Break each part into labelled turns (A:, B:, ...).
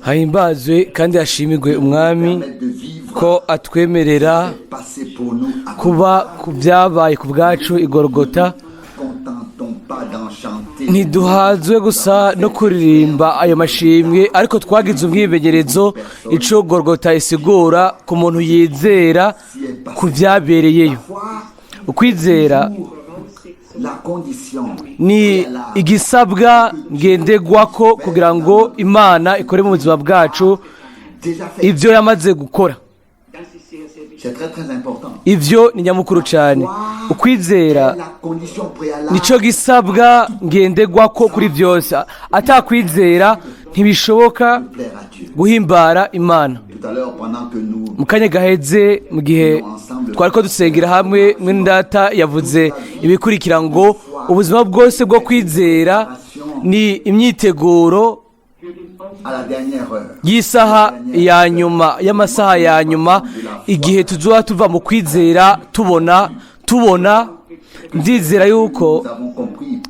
A: hahimbazwe kandi hashimigwe umwami ko atwemerera kuba ku byabaye ku bwacu igorogota. Ntiduhazwe gusa no kuririmba ayo mashimwe, ariko twagize ubwimenyerezo ico Golgota isigura ku muntu yizera ku byabereyeyo. Ukwizera ni igisabwa ngenderwako kugira ngo Imana ikore mu buzima bwacu ibyo yamaze gukora. Ivyo ni nyamukuru cyane. Ukwizera nico gisabwa ngenderwako kuri byose. Atakwizera ntibishoboka guhimbara Imana. Mu kanya gaheze, mu gihe twariko dusengera hamwe, mwene data yavuze ibikurikira ngo ubuzima bwose bwo kwizera ni imyiteguro y'isaha ya nyuma, y'amasaha ya nyuma, igihe tuzoba tuva mu kwizera tubona. Ndizera yuko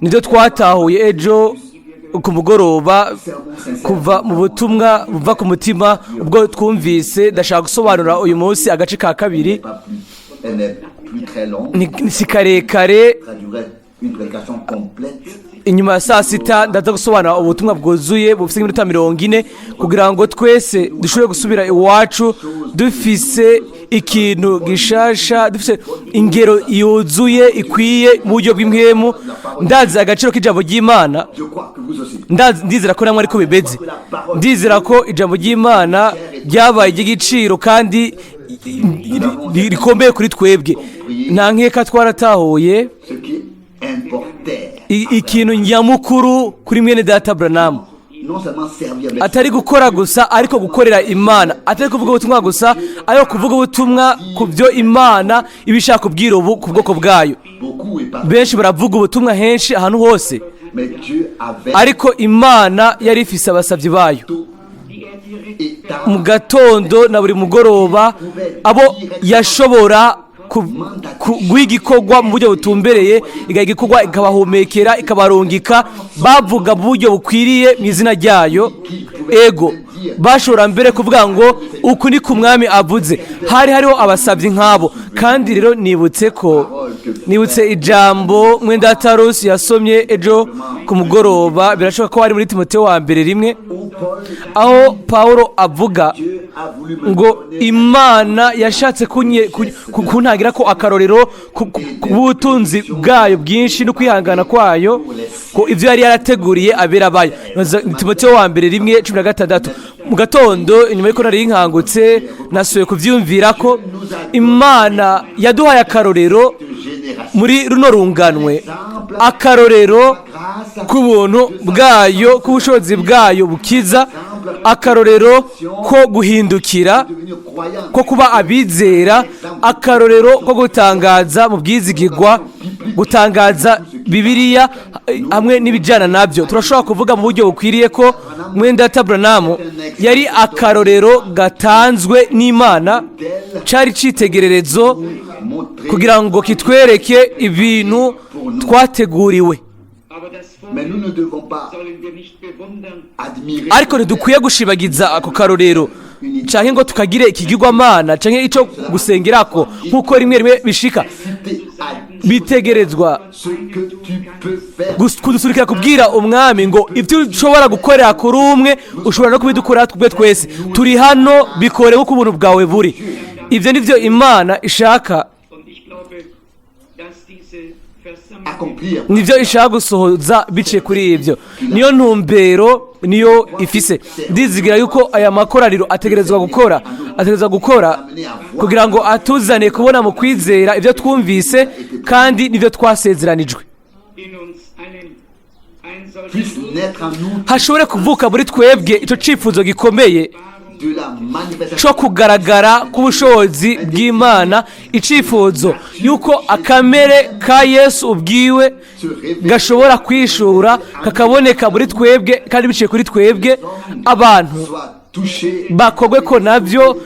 A: nibyo twatahuye ejo ku mugoroba kuva mu butumwa buva ku mutima ubwo twumvise. Ndashaka gusobanura uyu munsi agace ka kabiri, si karekare. Inyuma ya saa sita ndaza gusobanura ubutumwa bwuzuye bufite iminota 40 kugira ngo twese dushobore gusubira iwacu dufise ikintu gishasha, dufise ingero yuzuye ikwiye mu buryo bw'impwemu. Ndazi agaciro k'ijambo ry'Imana, ndizera ko namwe ariko bibeze. Ndizera ko ijambo ry'Imana ryabaye ry'igiciro kandi rikomeye kuri twebwe. Nta nkeka twaratahuye ikintu nyamukuru kuri mwene data Branham, atari gukora gusa ariko gukorera Imana, atari kuvuga ubutumwa gusa ariko kuvuga ubutumwa ku byo Imana ibishaka kubwira ubu ku bwoko bwayo. Benshi baravuga ubutumwa henshi ahantu hose, ariko Imana yari ifise abasavyi bayo mu gatondo na buri mugoroba, abo yashobora guhigikorwa mu buryo butumbereye, igahigikorwa ikabahumekera, ikabarungika bavuga mu buryo bukwiriye mu izina ryayo. Ego bashobora mbere kuvuga ngo uku ni ku mwami avuze. Hariho abasabyi nk'abo. Kandi rero nibutse ijambo mwenda Tarusi yasomye ejo ku mugoroba, birashoboka ko ari muri Timoteyo wa mbere 1, aho Paulo avuga ngo Imana yashatse kuntagira ko akarorero k'ubutunzi bwayo bwinshi no kwihangana kwayo, ko ivyo yari yarateguriye abera bayo. Timoteyo wa mbere 1:16. Mu gatondo inyuma y'iko nari inkangutse nasuye kuvyumvira ko Imana yaduhaye akarorero muri runo runganwe, akarorero k'ubuntu bwayo, k'ubushobozi bwayo bukiza, akarorero ko guhindukira, ko kuba abizera, akarorero ko gutangaza mu bwizigirwa, gutangaza Bibiliya hamwe n'ibijana nabyo. Turashobora kuvuga mu buryo bukwiriye ko mwenda Branham yari akarorero gatanzwe n'Imana, cari citegererezo kugira ngo kitwereke ibintu twateguriwe. Ariko ntidukwiye gushibagiza ako karorero canke ngo tukagire ikigirwamana canke ico gusengerako nk'uko rimwe bishika. Bitegerezwa kudusurikira kubwira umwami ngo ibyo ushobora gukorera kuri umwe ushobora no kubidukora twebwe twese. Turi hano, bikore uko ubuntu bwawe buri. Ivyo nivyo Imana ishaka, nivyo ishaka gusohoza biciye kuri ivyo. Niyo ntumbero niyo ifise. Ndizigira yuko aya makorariro ategerezwa gukora kugira ngo atuzane kubona mu kwizera ivyo twumvise kandi nivyo twasezeranijwe. Hashobore kuvuka muri twebwe ico cifuzo gikomeye cyo kugaragara k'ubushobozi bw'Imana, icifuzo yuko akamere ka Yesu ubwiwe gashobora kwishura kakaboneka muri twebwe kandi biciye kuri twebwe, abantu bakogwe ko navyo,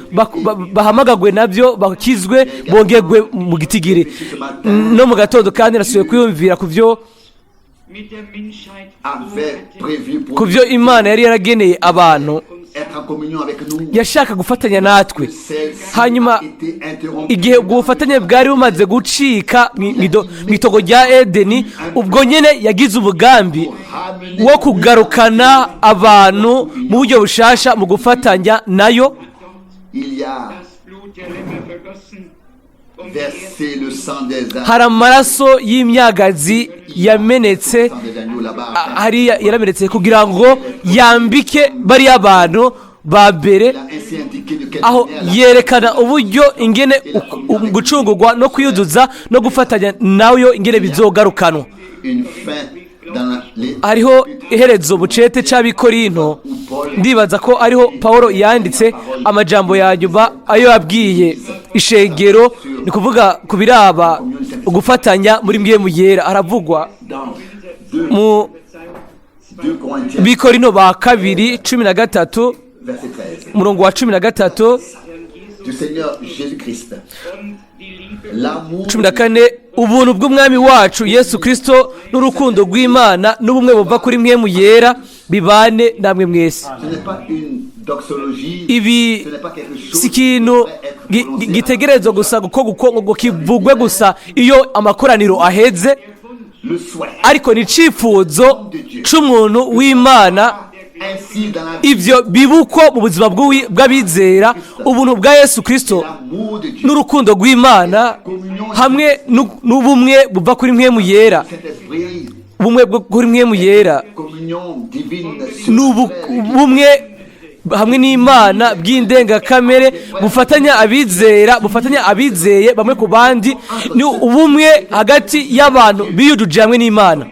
A: bahamagagwe navyo, bakizwe, bongerwe mu gitigiri. No mu gatondo kandi nasubiye kwiyumvira ku byo ku byo imana yari yarageneye abantu yashaka gufatanya natwe. Hanyuma igihe ubwo bufatanye bwari bumaze gucika mu itogo rya Edeni, ubwo nyine yagize umugambi wo kugarukana abantu mu buryo bushasha mu gufatanya nayo. Hari amaraso y'imyagazi yamenetse hariya, yaramenetse kugira ngo yambike bariya abantu ba mbere, aho yerekana uburyo ingene gucungurwa no kwiyuzuza no gufatanya nayo ingene bizogarukanwa. Hariho iherezo bucete c'abikorinto, ndibaza ko ariho Pawulo yanditse amajambo ya nyuma ayo yabwiye ishengero, ni kuvuga ku biraba ugufatanya muri mpwemu yera. Haravugwa mu Bikorinto ba kabiri 13 umurongo wa 13 14, ubuntu bw'umwami wacu Yesu Kristo n'urukundo rw'Imana n'ubumwe buva kuri mpwemu yera bibane namwe mwese. Ibi si ikintu gitegerezwa gusa ngo kivugwe gusa iyo amakoraniro aheze, ariko ni icifuzo c'umuntu w'Imana. Ivyo bibuko mu buzima bw'abizera, ubuntu bwa Yesu Kristo n'urukundo rw'Imana hamwe n'ubumwe buva kuri mpwemu yera. Ubumwe kuri mpwemu yera n'ubumwe hamwe n'Imana bw'indengakamere bufatanya abizeye bamwe ku bandi, ni ubumwe hagati y'abantu biyujuje hamwe n'Imana.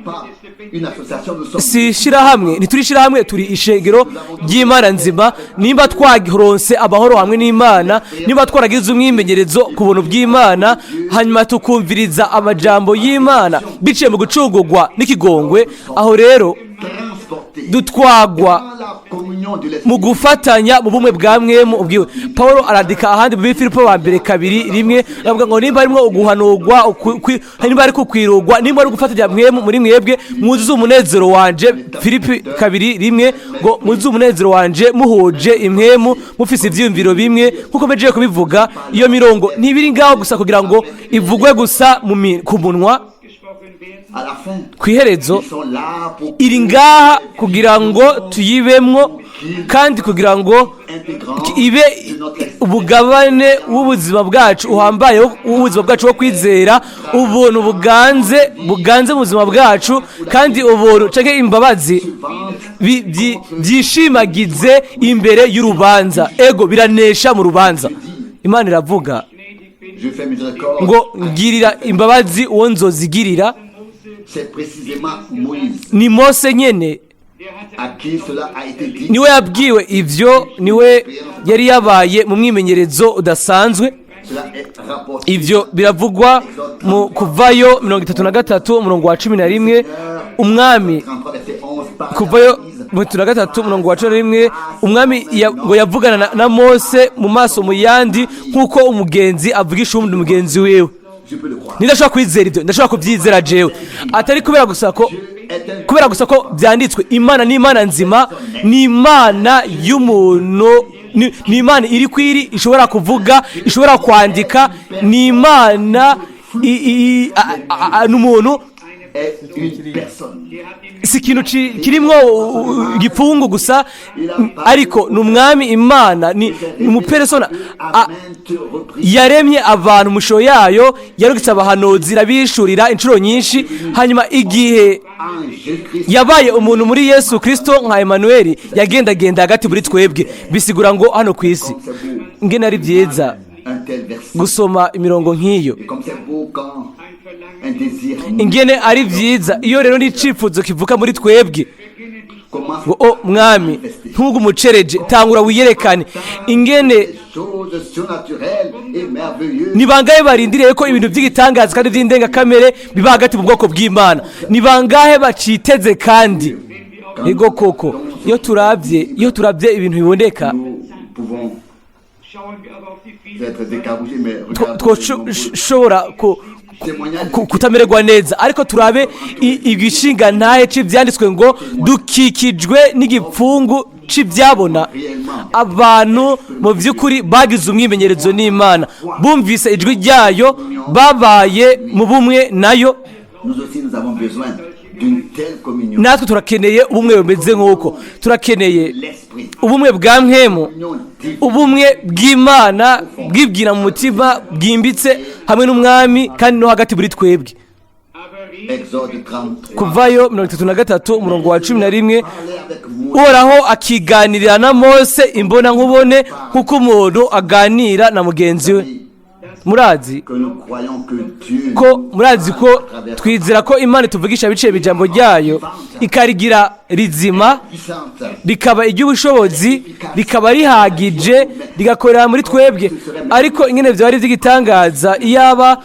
A: Si shirahamwe, ntituri shirahamwe, turi ishengero ry'Imana nzima. Nimba twagironse amahoro hamwe n'Imana, nimba twaragize umwimenyerezo ku buntu bw'Imana, hanyuma tukumviriza amajambo y'Imana biciye mu gucungurwa n'ikigongwe, aho rero dutwagwa mu gufatanya mu bumwe bwa mwemu ubwiwe. Paulo arandika ahandi muri Filipo ba mbere 2:1 avuga ngo nimba harimo uguhanurwa, nimba ari kukwirugwa, nimba ari gufatanya mwemu muri mwebwe, mwuzuze umunezero wanje. Filipi 2:1 ngo mwuzuze umunezero wanje muhoje imwemu, mufise ivyiyumviro bimwe. Nkuko mejeje kubivuga, iyo mirongo ntibiri ngaho gusa kugira ngo ivugwe gusa ku munwa. Kwiherezo iri ngaha kugira ngo tuyibemwo, kandi kugira ngo ibe ubugabane w'ubuzima bwacu uhambaye, w'ubuzima bwacu wo kwizera, ubuntu buganze mu buzima bwacu, kandi ubuntu canke imbabazi byishimagize imbere y'urubanza. Ego biranesha mu rubanza. Imana iravuga ngo ngirira imbabazi uwo nzozigirira. Ni Mose nyene niwe yabwiwe ivyo, niwe yari yabaye mu mwimenyerezo udasanzwe. Ivyo biravugwa mu Kuvayo 33 umurongo wa 11. Umwami Kuvayo 33 umurongo wa 11, umwami ngo yavugana na Mose mu maso mu yandi, nkuko umugenzi avugisha undi mugenzi wewe. Nidashobora kwizera ibyo, ndashobora kubyizera jewe, atari kubera gusa ko byanditswe. Imana ni Imana nzima, ni Imana y'umuntu, ni Imana iri kwiri, ishobora kuvuga, ishobora kwandika, ni Imana n'umuntu. Si ikintu kirimwo igipfungu gusa, ariko ni umwami Imana, ni umupersona. Yaremye abantu musho yayo, yarugitse abahanuzi irabishurira inshuro nyinshi. Hanyuma igihe yabaye umuntu muri Yesu Kristo nka Emmanuel, yagendagenda hagati muri twebwe. Bisigura ngo hano ku isi ngene ari byiza gusoma imirongo nk'iyo, ingene ari byiza iyo rero n'icifuzo kivuka muri twebwe ngo mwami ntugu umucereje, tangura wiyerekane. Ingene ni bangahe barindiriye ko ibintu by'igitangaza kandi by'indengakamere biba hagati mu bwoko bw'Imana? Ni bangahe baciteze? Kandi ego koko iyo turabye ibintu biboneka, twoshobora kutamererwa neza, ariko turabe igishinga ntahe cy'ibyanditswe ngo dukikijwe n'igipfungu cy'ibyabona. Abantu mu by'ukuri bagize umwimenyerezo n'Imana, bumvise ijwi ryayo, babaye mu bumwe nayo. Natwe turakeneye ubumwe bumeze nk'uko turakeneye ubumwe bwa mpwemu, ubumwe bw'Imana bwibwira mu mutima bwimbitse hamwe n'umwami kandi no hagati muri twebwe. Kuvayo 33 umurongo wa 11, Uhoraho akiganirira na Mose imbona nkubone nk'uko umuntu aganira na mugenzi we. Murazi ko twizera ko Imana ituvugisha biciye bijambo ryayo, ikarigira rizima, rikaba iry'ubushobozi, rikaba rihagije, rigakorera muri twebwe. Ariko ingene byari by'igitangaza iyaba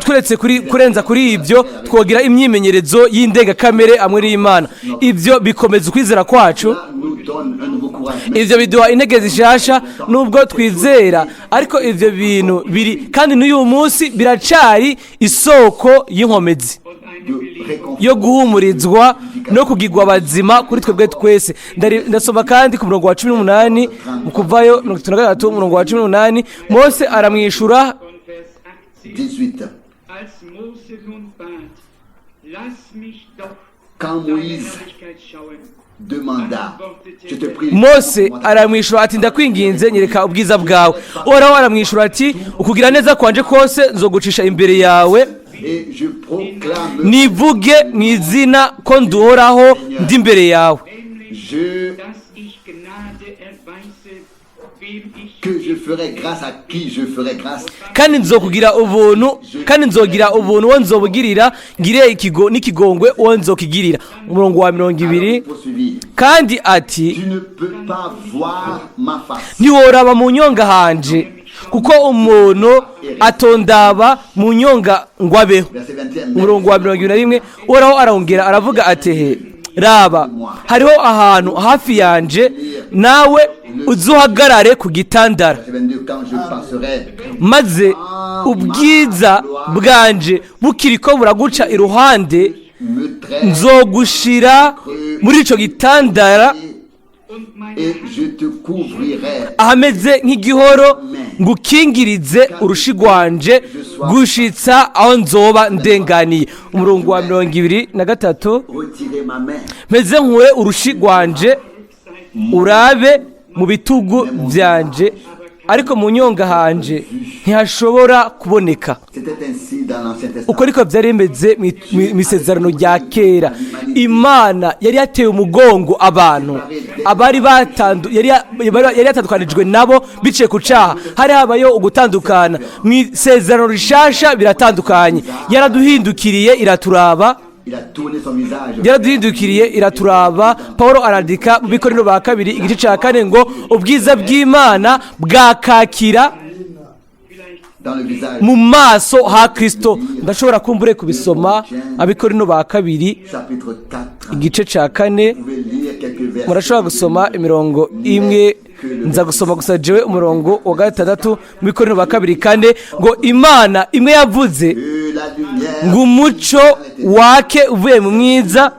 A: turetse kurenza kuri ibyo twogira imyimenyerezo y'indengakamere amwe n'Imana. Ibyo bikomeza ukwizera kwacu, ibyo biduha intege zishasha nubwo twizera, ariko ibyo bintu biri kandi n'uyu munsi biracari isoko y'inkomezi yo guhumurizwa no kugirwa bazima kuri twebwe twese. Ndasoma kandi ku murongo wa 18 mu Kuvayo 33 umurongo wa 18, Mose aramwishura
B: 18. Quand Moïse demanda, je te prie.
A: Mose aramwishura ati ndakwinginze nyereka ubwiza bwawe. Uhoraho aramwishura ati ukugira neza kwanje kose nzogucisha imbere yawe, nivuge mu izina ko nduhoraho ndi imbere yawe.
B: Que je ferai grâce à qui je ferai grâce.
A: Kandi nzokugira ubuntu, kandi nzogira ubuntu wo nzobugirira, ngire n'ikigongwe wo nzokigirira. Umurongo wa 20. Kandi ati
B: Tu ne peux pas voir ma face.
A: ntiworaba mu nyonga hanje, kuko umuntu atondaba mu nyonga ngwabeho. Umurongo wa 21, Uhoraho arongera aravuga ati he raba hariho ahantu hafi yanje, nawe uzuhagarare ku gitandara, maze ubwiza bwanje bukiriko buraguca iruhande, nzogushira muri ico gitandara ahameze nk'igihoro, ngukingirize urushi rwanje gushitsa aho nzoba ndenganiye. Umurongo wa 23, meze nkure urushi rwanje urabe mu bitugu byanje, ariko mu nyonga hanje ntihashobora kuboneka. Uko niko byari bimeze mu isezerano rya kera. Imana yari yateye umugongo abantu, abari yari yatandukanijwe nabo biciye ku caha. Hari habayo ugutandukana. Mu isezerano rishasha biratandukanye. Yaraduhindukiriye iraturaba, yaraduhindukiriye iraturaba. Paulo arandika mu Bikorino ba 2 igice ca 4 ngo ubwiza bw'Imana bwakakira mu maso ha Kristo. Ndashobora kumbure kubisoma Abikorino ba 2 igice ca 4, murashobora gusoma imirongo imwe, nza gusoma gusa jewe umurongo wa 6 mu Bikorino ba 2:4 ngo Imana imwe yavuze ngo umuco wake uvuye mu mwiza,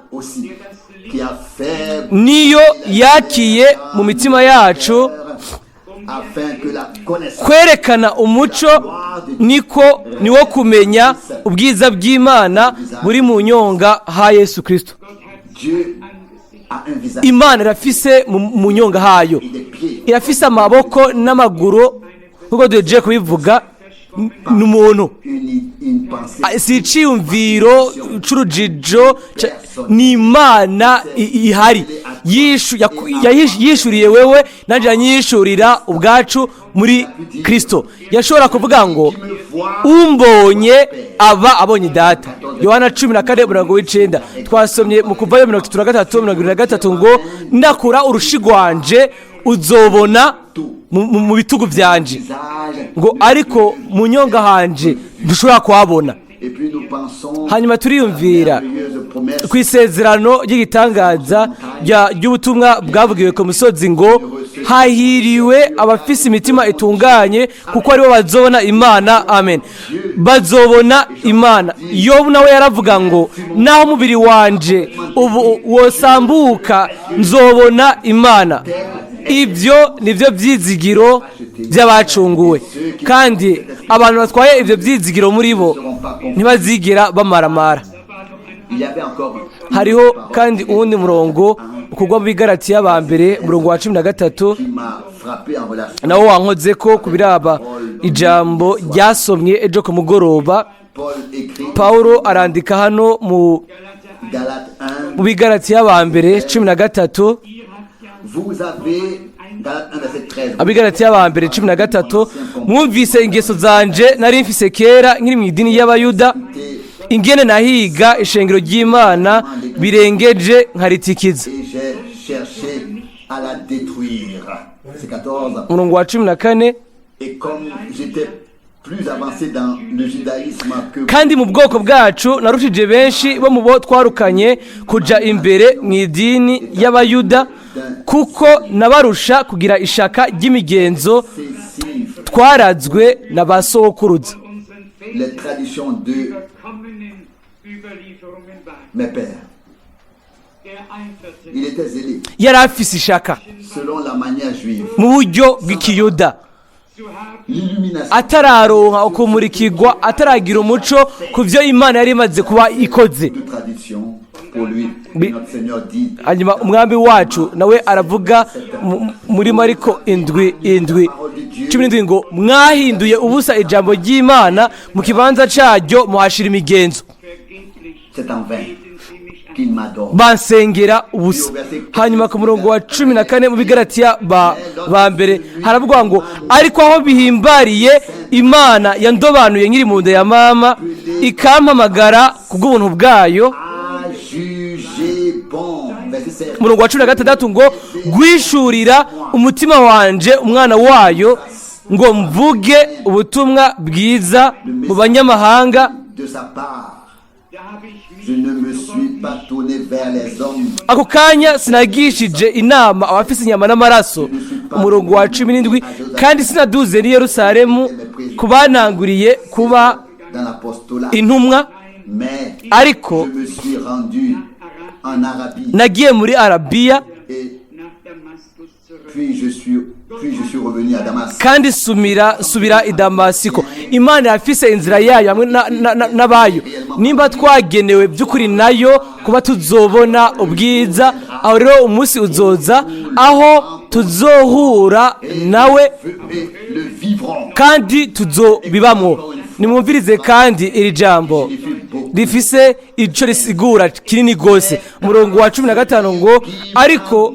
A: niyo yakiye mu mitima yacu kwerekana umuco, niwo kumenya ubwiza bw'Imana buri mu nyonga ha Yesu Kristo. Imana irafise mu nyonga hayo, irafise amaboko n'amaguru, kuko duhejeje kubivuga. N'umuntu si iciyumviro c'urujijo, ni Imana ihari yishuriye wewe nanje yanyishurira ubwacu muri Kristo. Yashobora kuvuga ngo umbonye aba abonye data. Yohana 14:9 twasomye mu Kuvayo 33:23 ngo ndakura urushi rwanje uzobona mu bitugu byanje, ngo ariko mu nyonga hanje ndushobora kuhabona. Hanyuma turiyumvira ku isezerano ry'igitangaza ry'ubutumwa bwavugiwe ku musozi ngo hahiriwe abafise imitima itunganye kuko aribo bazobona imana. Amen. Bazobona imana. Yobu nawe yaravuga ngo naho umubiri wanje ubu wosambuka nzobona imana. Ibyo nibyo byizigiro by'abacunguwe, kandi abantu batwaye ibyo byizigiro muri bo ntibazigera bamaramara. Hariho kandi uwundi murongo ukugwa mu Bigalatiya ba mbere murongo wa 13 nawo wankoze ko kubiraba ijambo ryasomye ejo ku mugoroba. Paulo arandika hano mu Bigalatiya ba mbere 13, Abigalatiya ba mbere 13, mwumvise ingeso zanje nari mfise kera nkiri mu idini y'Abayuda, ingene nahiga ishengero ry'Imana birengeje nkaritikiza. Murongo wa 14, kandi mu bwoko bwacu narushije benshi bo mu bo twarukanye kuja imbere mu idini y'Abayuda, kuko nabarusha kugira ishaka ry'imigenzo twarazwe na ba sokuruza. Yari afise ishaka mu buryo bw'ikiyuda, atararonka ukumurikirwa, ataragira umuco ku byo Imana yari imaze kuba ikoze. Hanyuma umwami wacu nawe aravuga muri Mariko 7:17 ngo mwahinduye ubusa ijambo ry'Imana mu kibanza cyaryo muhashira imigenzo, bansengera ubusa. Hanyuma ku murongo wa 14 mu Bigalatiya ba mbere haravuga ngo ariko aho bihimbariye Imana yandobanuye nkiri mu nda ya mama ikampamagara kubw'ubuntu bwayo. Murongo wa 16 ngo gwishurira umutima wanje umwana wayo ngo mvuge ubutumwa bwiza mu banyamahanga. Ako kanya sinagishije inama abafise inyama n'amaraso. Umurongo wa 17, kandi sinaduze ni Yerusalemu kubananguriye kuba intumwa, ariko nagiye muri Arabiya, kandi subira i Damasiko. Imana yafise inzira yayo hamwe n'abayo, nimba twagenewe by'ukuri nayo kuba tuzobona ubwiza. Aho rero umunsi uzoza aho tuzohura nawe kandi tuzobibamwo. Nimwumvirize kandi iri jambo rifise ico risigura kinini gose. Umurongo wa 15 ngo ariko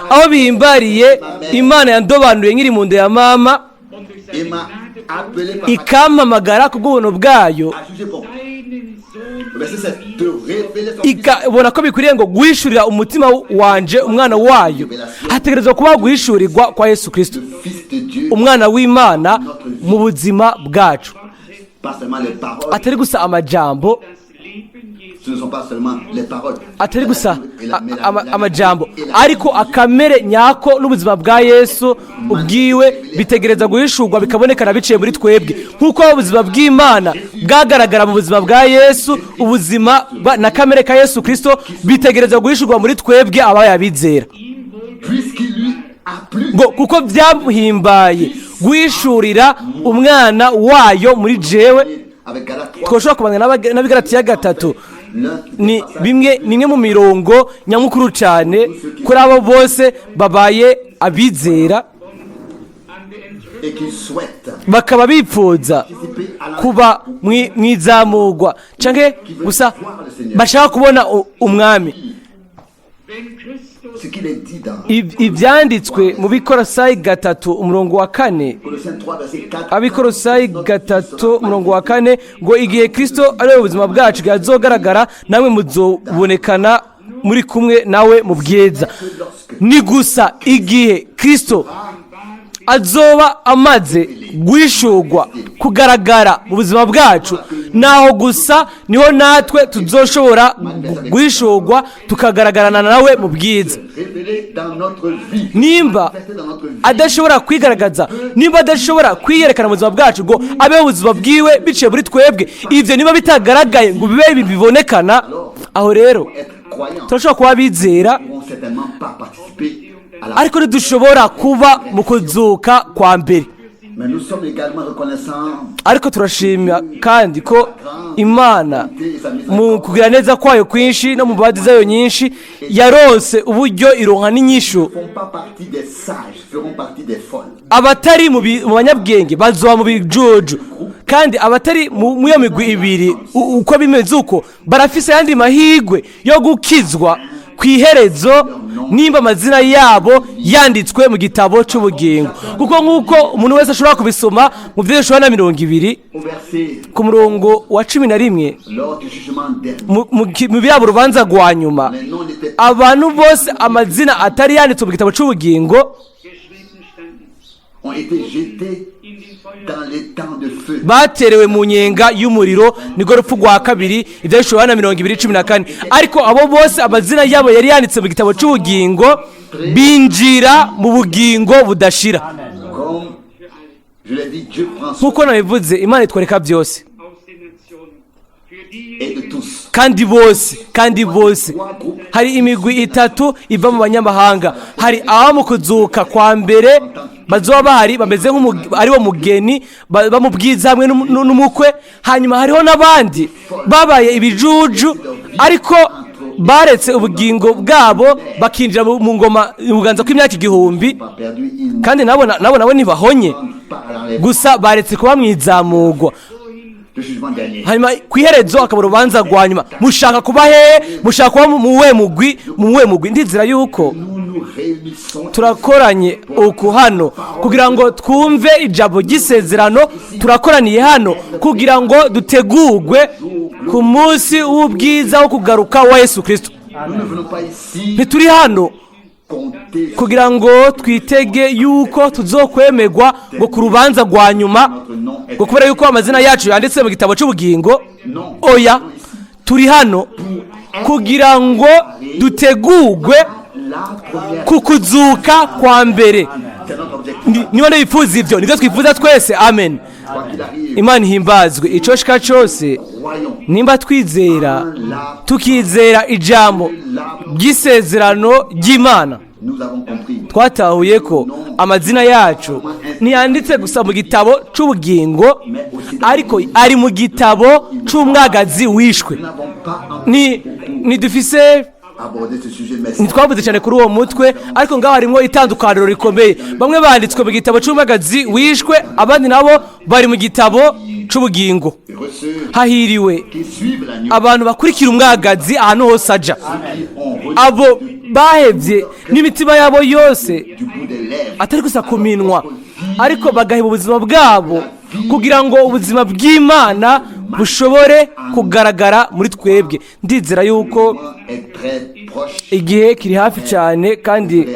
A: aho bihimbariye Imana yandobanuye nkiri mu nda ya mama ikampamagara kubw'ubuntu bwayo, ikabona ko bikwiriye ngo guhishurira umutima wanje umwana wayo. Hategerezwa kuba guhishurirwa kwa Yesu Kristo, umwana w'Imana mu buzima bwacu, atari gusa amajambo, atari gusa amajambo, ariko akamere nyako n'ubuzima bwa Yesu ubwiwe bitegereza guhishurwa bikabonekana biciye muri twebwe, nk'uko ubuzima bw'Imana bwagaragara mu buzima bwa Yesu. Ubuzima na kamere ka Yesu Kristo bitegereza guhishurwa muri twebwe abayabizera, ngo kuko byamuhimbaye guhishurira umwana wayo muri jewe. Twoshobora kubana na Bigalatiya 3 ni bimwe mu mirongo nyamukuru cyane kuri abo bose babaye abizera, bakaba bipfuza kuba mwizamurwa canke gusa bashaka kubona umwami. Ibyanditswe mu Bikolosayi 3 umurongo wa 4, Abikolosayi 3 umurongo wa 4 ngo igihe Kristo ari ubuzima bwacu bwazogaragara namwe muzobonekana muri kumwe nawe mu bwiza. Ni gusa igihe Kristo azoba amaze guhishurwa kugaragara mu buzima bwacu, naho gusa niho natwe tuzoshobora guhishurwa tukagaragarana nawe mu bwiza. Nimba adashobora kwigaragaza, nimba adashobora kwiyerekana mu buzima bwacu ngo abeho ubuzima bwiwe biciye muri twebwe, ivyo niba bitagaragaye ngo bibe ibintu bibonekana, aho rero turashobora kuba bizera ariko ntidushobora kuba mu kuzuka kwa mbere. Ariko turashima kandi ko Imana mu kugira neza kwayo kwinshi no mu mbaraga zayo nyinshi yarose uburyo ironka n'inyishu. Abatari mu banyabwenge bazoba mu bijuju, kandi abatari mu yo migwi ibiri uko bimeze uko barafise yandi mahigwe yo gukizwa kwiherezo nimba amazina yabo yanditswe mu gitabo cy'ubugingo. Kuko nk'uko umuntu wese ashobora kubisoma mu vyesho na 20 ku murongo wa 11 mu birabo rubanza rwa nyuma, abantu bose amazina atari yanditswe mu gitabo cy'ubugingo baterewe mu nyenga y'umuriro, niko rupfu rwa kabiri ivyesho na 20:14. Ariko abo bose amazina yabo yari yanditse mu gitabo cy'ubugingo binjira mu bugingo budashira. Nkuko nabivuze, Imana itwereka byose kandi bose. Hari imigwi itatu iva mu banyamahanga. Hari abo mu kuzuka kwa mbere bazoba bahari bameze ari bo mugeni bamubwiza hamwe n'umukwe. Hanyuma hariho n'abandi babaye ibijuju ariko baretse ubugingo bwabo bakinjira mu ngoma ubuganza kw'imyaka 1000, kandi nabo ntibahonye gusa baretse kuba mwizamugwa. Hanyuma kwiherezo akaba urubanza rwa nyuma. Mushaka kuba hehe? Mushaka kuba muwe mugwi? Ndizera yuko turakoranye uku hano kugira ngo twumve ijambo ry'isezerano. Turakoraniye hano kugira ngo dutegurwe ku munsi w'ubwiza wo kugaruka wa Yesu Kristo. Ntituri hano kugira ngo twitege yuko tuzokwemerwa ngo ku rubanza rwa nyuma ngo kubera yuko amazina yacu yanditse mu gitabo cy'ubugingo. Oya, turi hano kugira ngo dutegurwe ku kuzuka kwa mbere. Niba ndifuza ivyo, nivyo twifuza twese. Amen. Imana ihimbazwe. Ico shika cyose nimba twizera tukizera ijambo ry'isezerano ry'Imana, twatahuye ko amazina yacu ntiyanditse gusa mu gitabo cy'ubugingo ariko ari mu gitabo cy'umwagazi wishwe. Ni dufise ntitwavuze cyane kuri uwo mutwe, ariko ngaho harimo itandukaniro rikomeye. Bamwe banditswe mu gitabo cy'umwagazi wishwe, abandi nabo bari mu gitabo cy'ubugingo. Hahiriwe abantu bakurikira umwagazi ahantu hose aja, abo bahevye n'imitima yabo yose atari gusa ku minwa, ariko bagaheba ubuzima bwabo kugira ngo ubuzima bw'Imana bushobore kugaragara muri twebwe. Ndizera yuko igihe kiri hafi cyane, kandi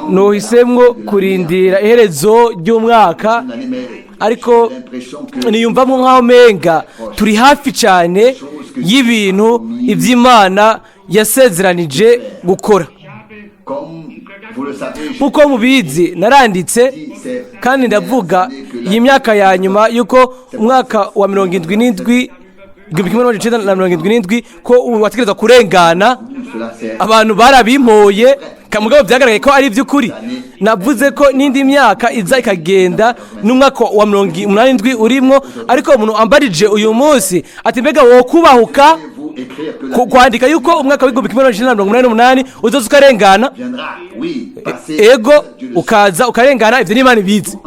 A: nohisemwo kurindira iherezo ry'umwaka, ariko niyumvamo nk'aho menga turi hafi cyane y'ibintu iby'Imana yasezeranije gukora. Kuko mubizi naranditse kandi ndavuga iyi myaka ya nyuma yuko umwaka wa 1977 ko wategereza kurengana, abantu barabimpoye kamugabo byagaragaye ko ari iby'ukuri. Navuze ko n'indi myaka iza ikagenda n'umwaka wa 87 urimo, ariko umuntu ambarije uyu munsi ati mbega wo kubahuka kwandika yuko umwaka wa 1988 uzoza ukarengana. Ego ukaza ukarengana, ivyo n'Imana ibizi.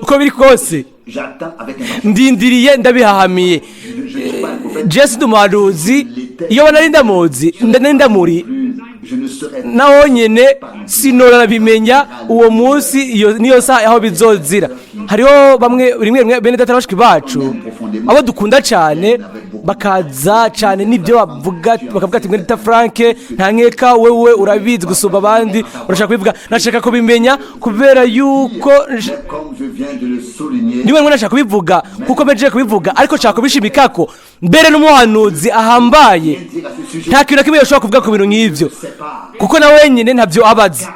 A: Uko biri kose ndindiriye ndabihahamiye. Jesse Dumaruzi iyo banarinda mozi ndamuri naho nyene sinora bimenya uwo munsi iyo niyo saa aho bizozira. Hariho bamwe rimwe bene data bashiki bacu abo dukunda cyane bakaza cyane n'ibyo bakavuga ati mwita Frank nta nkeka wewe urabizi gusumba abandi urashaka kubivuga nashaka kubimenya kubera yuko niwe nashaka kubivuga kuko meje kubivuga ariko nshaka kubishimikako mbere n'umuhanuzi ahambaye nta kintu kimwe yashobora kuvuga ku bintu nk'ivyo kuko na wenyine ntabyo abazi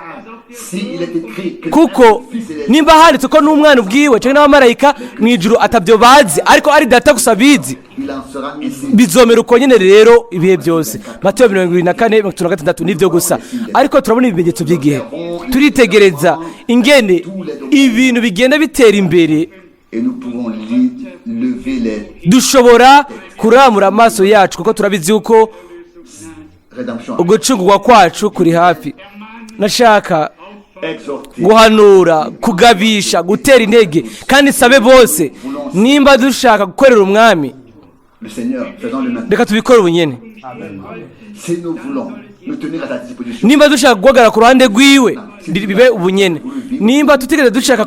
A: kuko nimba handitse ko n'umwana ubwiwe cyangwa n'abamarayika mu ijuru atabyo bazi ariko ari data gusa bizi bizomera uko nyine rero ibihe byose Matayo 24:36 nivyo gusa ariko turabona ibimenyetso by'igihe turitegereza ingene ibintu bigenda bitera imbere dushobora kuramura amaso yacu kuko turabizi yuko ugucungurwa kwacu kuri hafi nashaka guhanura kugabisha gutera intege kandi sabe bose nimba dushaka gukorera umwami reka tubikore ubunyene nimba dushaka guhagarara ku ruhande rwiwe bibe ubunyene nimba tutigeze dushaka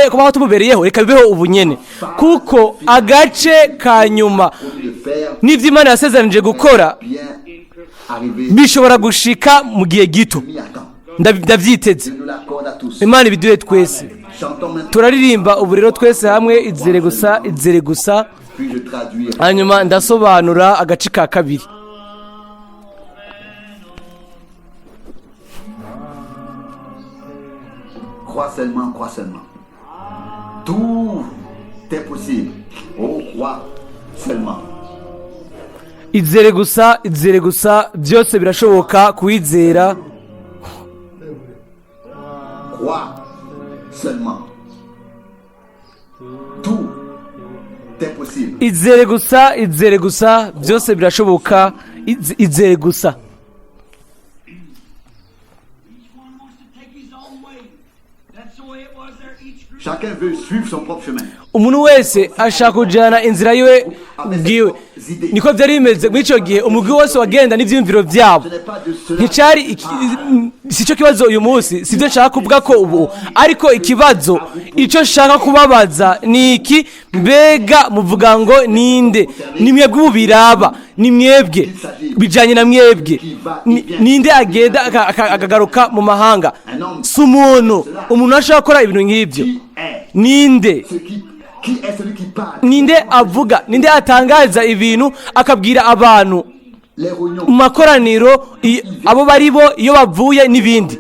A: kubaho tumubereyeho reka bibeho ubunyene kuko agace ka nyuma n'ivyo Imana yasezeranije gukora bishobora gushika mu gihe gito ndavyiteze Imana ibiduhe twese turaririmba ubu rero twese hamwe izere gusa hanyuma ndasobanura agace ka kabiri
B: crois seulement tout est possible crois seulement
A: izere gusa byose birashoboka kuwizera
B: crois seulement tout est possible
A: izere gusa byose birashoboka izere gusa
B: chacun veut suivre son propre chemin
A: umuntu wese ashaka kujyana inzira yiwe ubwiwe niko byari bimeze muri icyo gihe umugwi wose wagenda n'ibyiyumviro byabo nticyari si cyo kibazo uyu munsi si byo nshaka kuvuga ko ubu ariko ikibazo icyo nshaka kubabaza ni iki mbega muvuga ngo ninde ni mwebwe ubu biraba ni mwebwe bijyanye na mwebwe ninde agenda akagaruka mu mahanga si umuntu ashaka gukora ibintu nk'ibyo ninde ninde avuga ninde atangaza ibintu akabwira abantu mu makoraniro abo bari bo iyo bavuye n'ibindi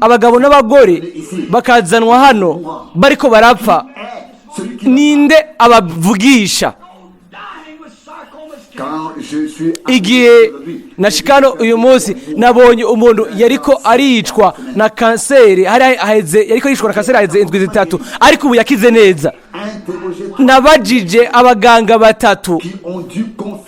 A: abagabo n'abagore bakazanwa hano bariko barapfa ninde abavugisha igihe nashikano uyu munsi nabonye umuntu yariko aricwa na kanseri yariko yicwa na kanseri aheze indwi zitatu ariko ubu yakize neza nabajije abaganga batatu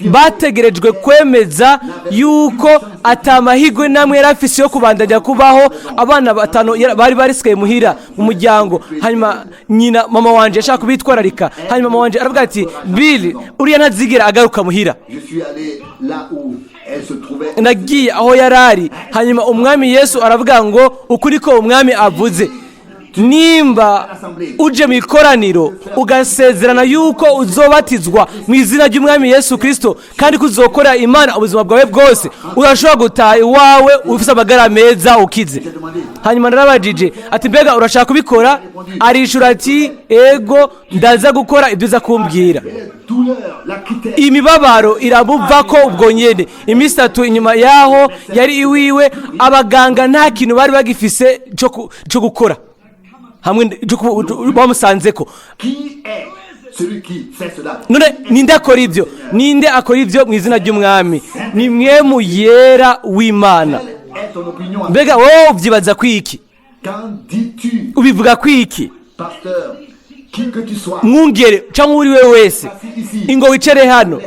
A: bategerejwe kwemeza yuko atamahirwe namwe yari afise yo kubandanya kubaho abana batanu bari barisigaye muhira mu muryango hanyuma nyina mama wanje yashaka kubitwararika hanyuma mama wanje aravuga ati Bill uriya ntazigera agaruka muhira nagiye aho yarari hanyuma umwami Yesu aravuga ngo ukuri ko umwami avuze nimba uje mu ikoraniro ugasezerana yuko uzobatizwa mu izina ry'umwami Yesu Kristo kandi kuzokora Imana ubuzima bwawe bwose urashobora gutaha iwawe ufite amagara meza ukize hanyuma narabajije ati mbega urashaka kubikora arishura ati ego ndaza gukora ibyo uza kumbwira imibabaro irabuva ko ubwo nyene iminsi 3 inyuma yaho yari iwiwe abaganga nta kintu bari bagifise cyo gukora hamwe bamusanze ko none ninde akora ibyo mu izina ry'umwami ni mwe mu yera w'Imana mbega wowe ubyibaza kwiki ubivuga kwiki mwungere cyangwa uri we wese ingo wicare hano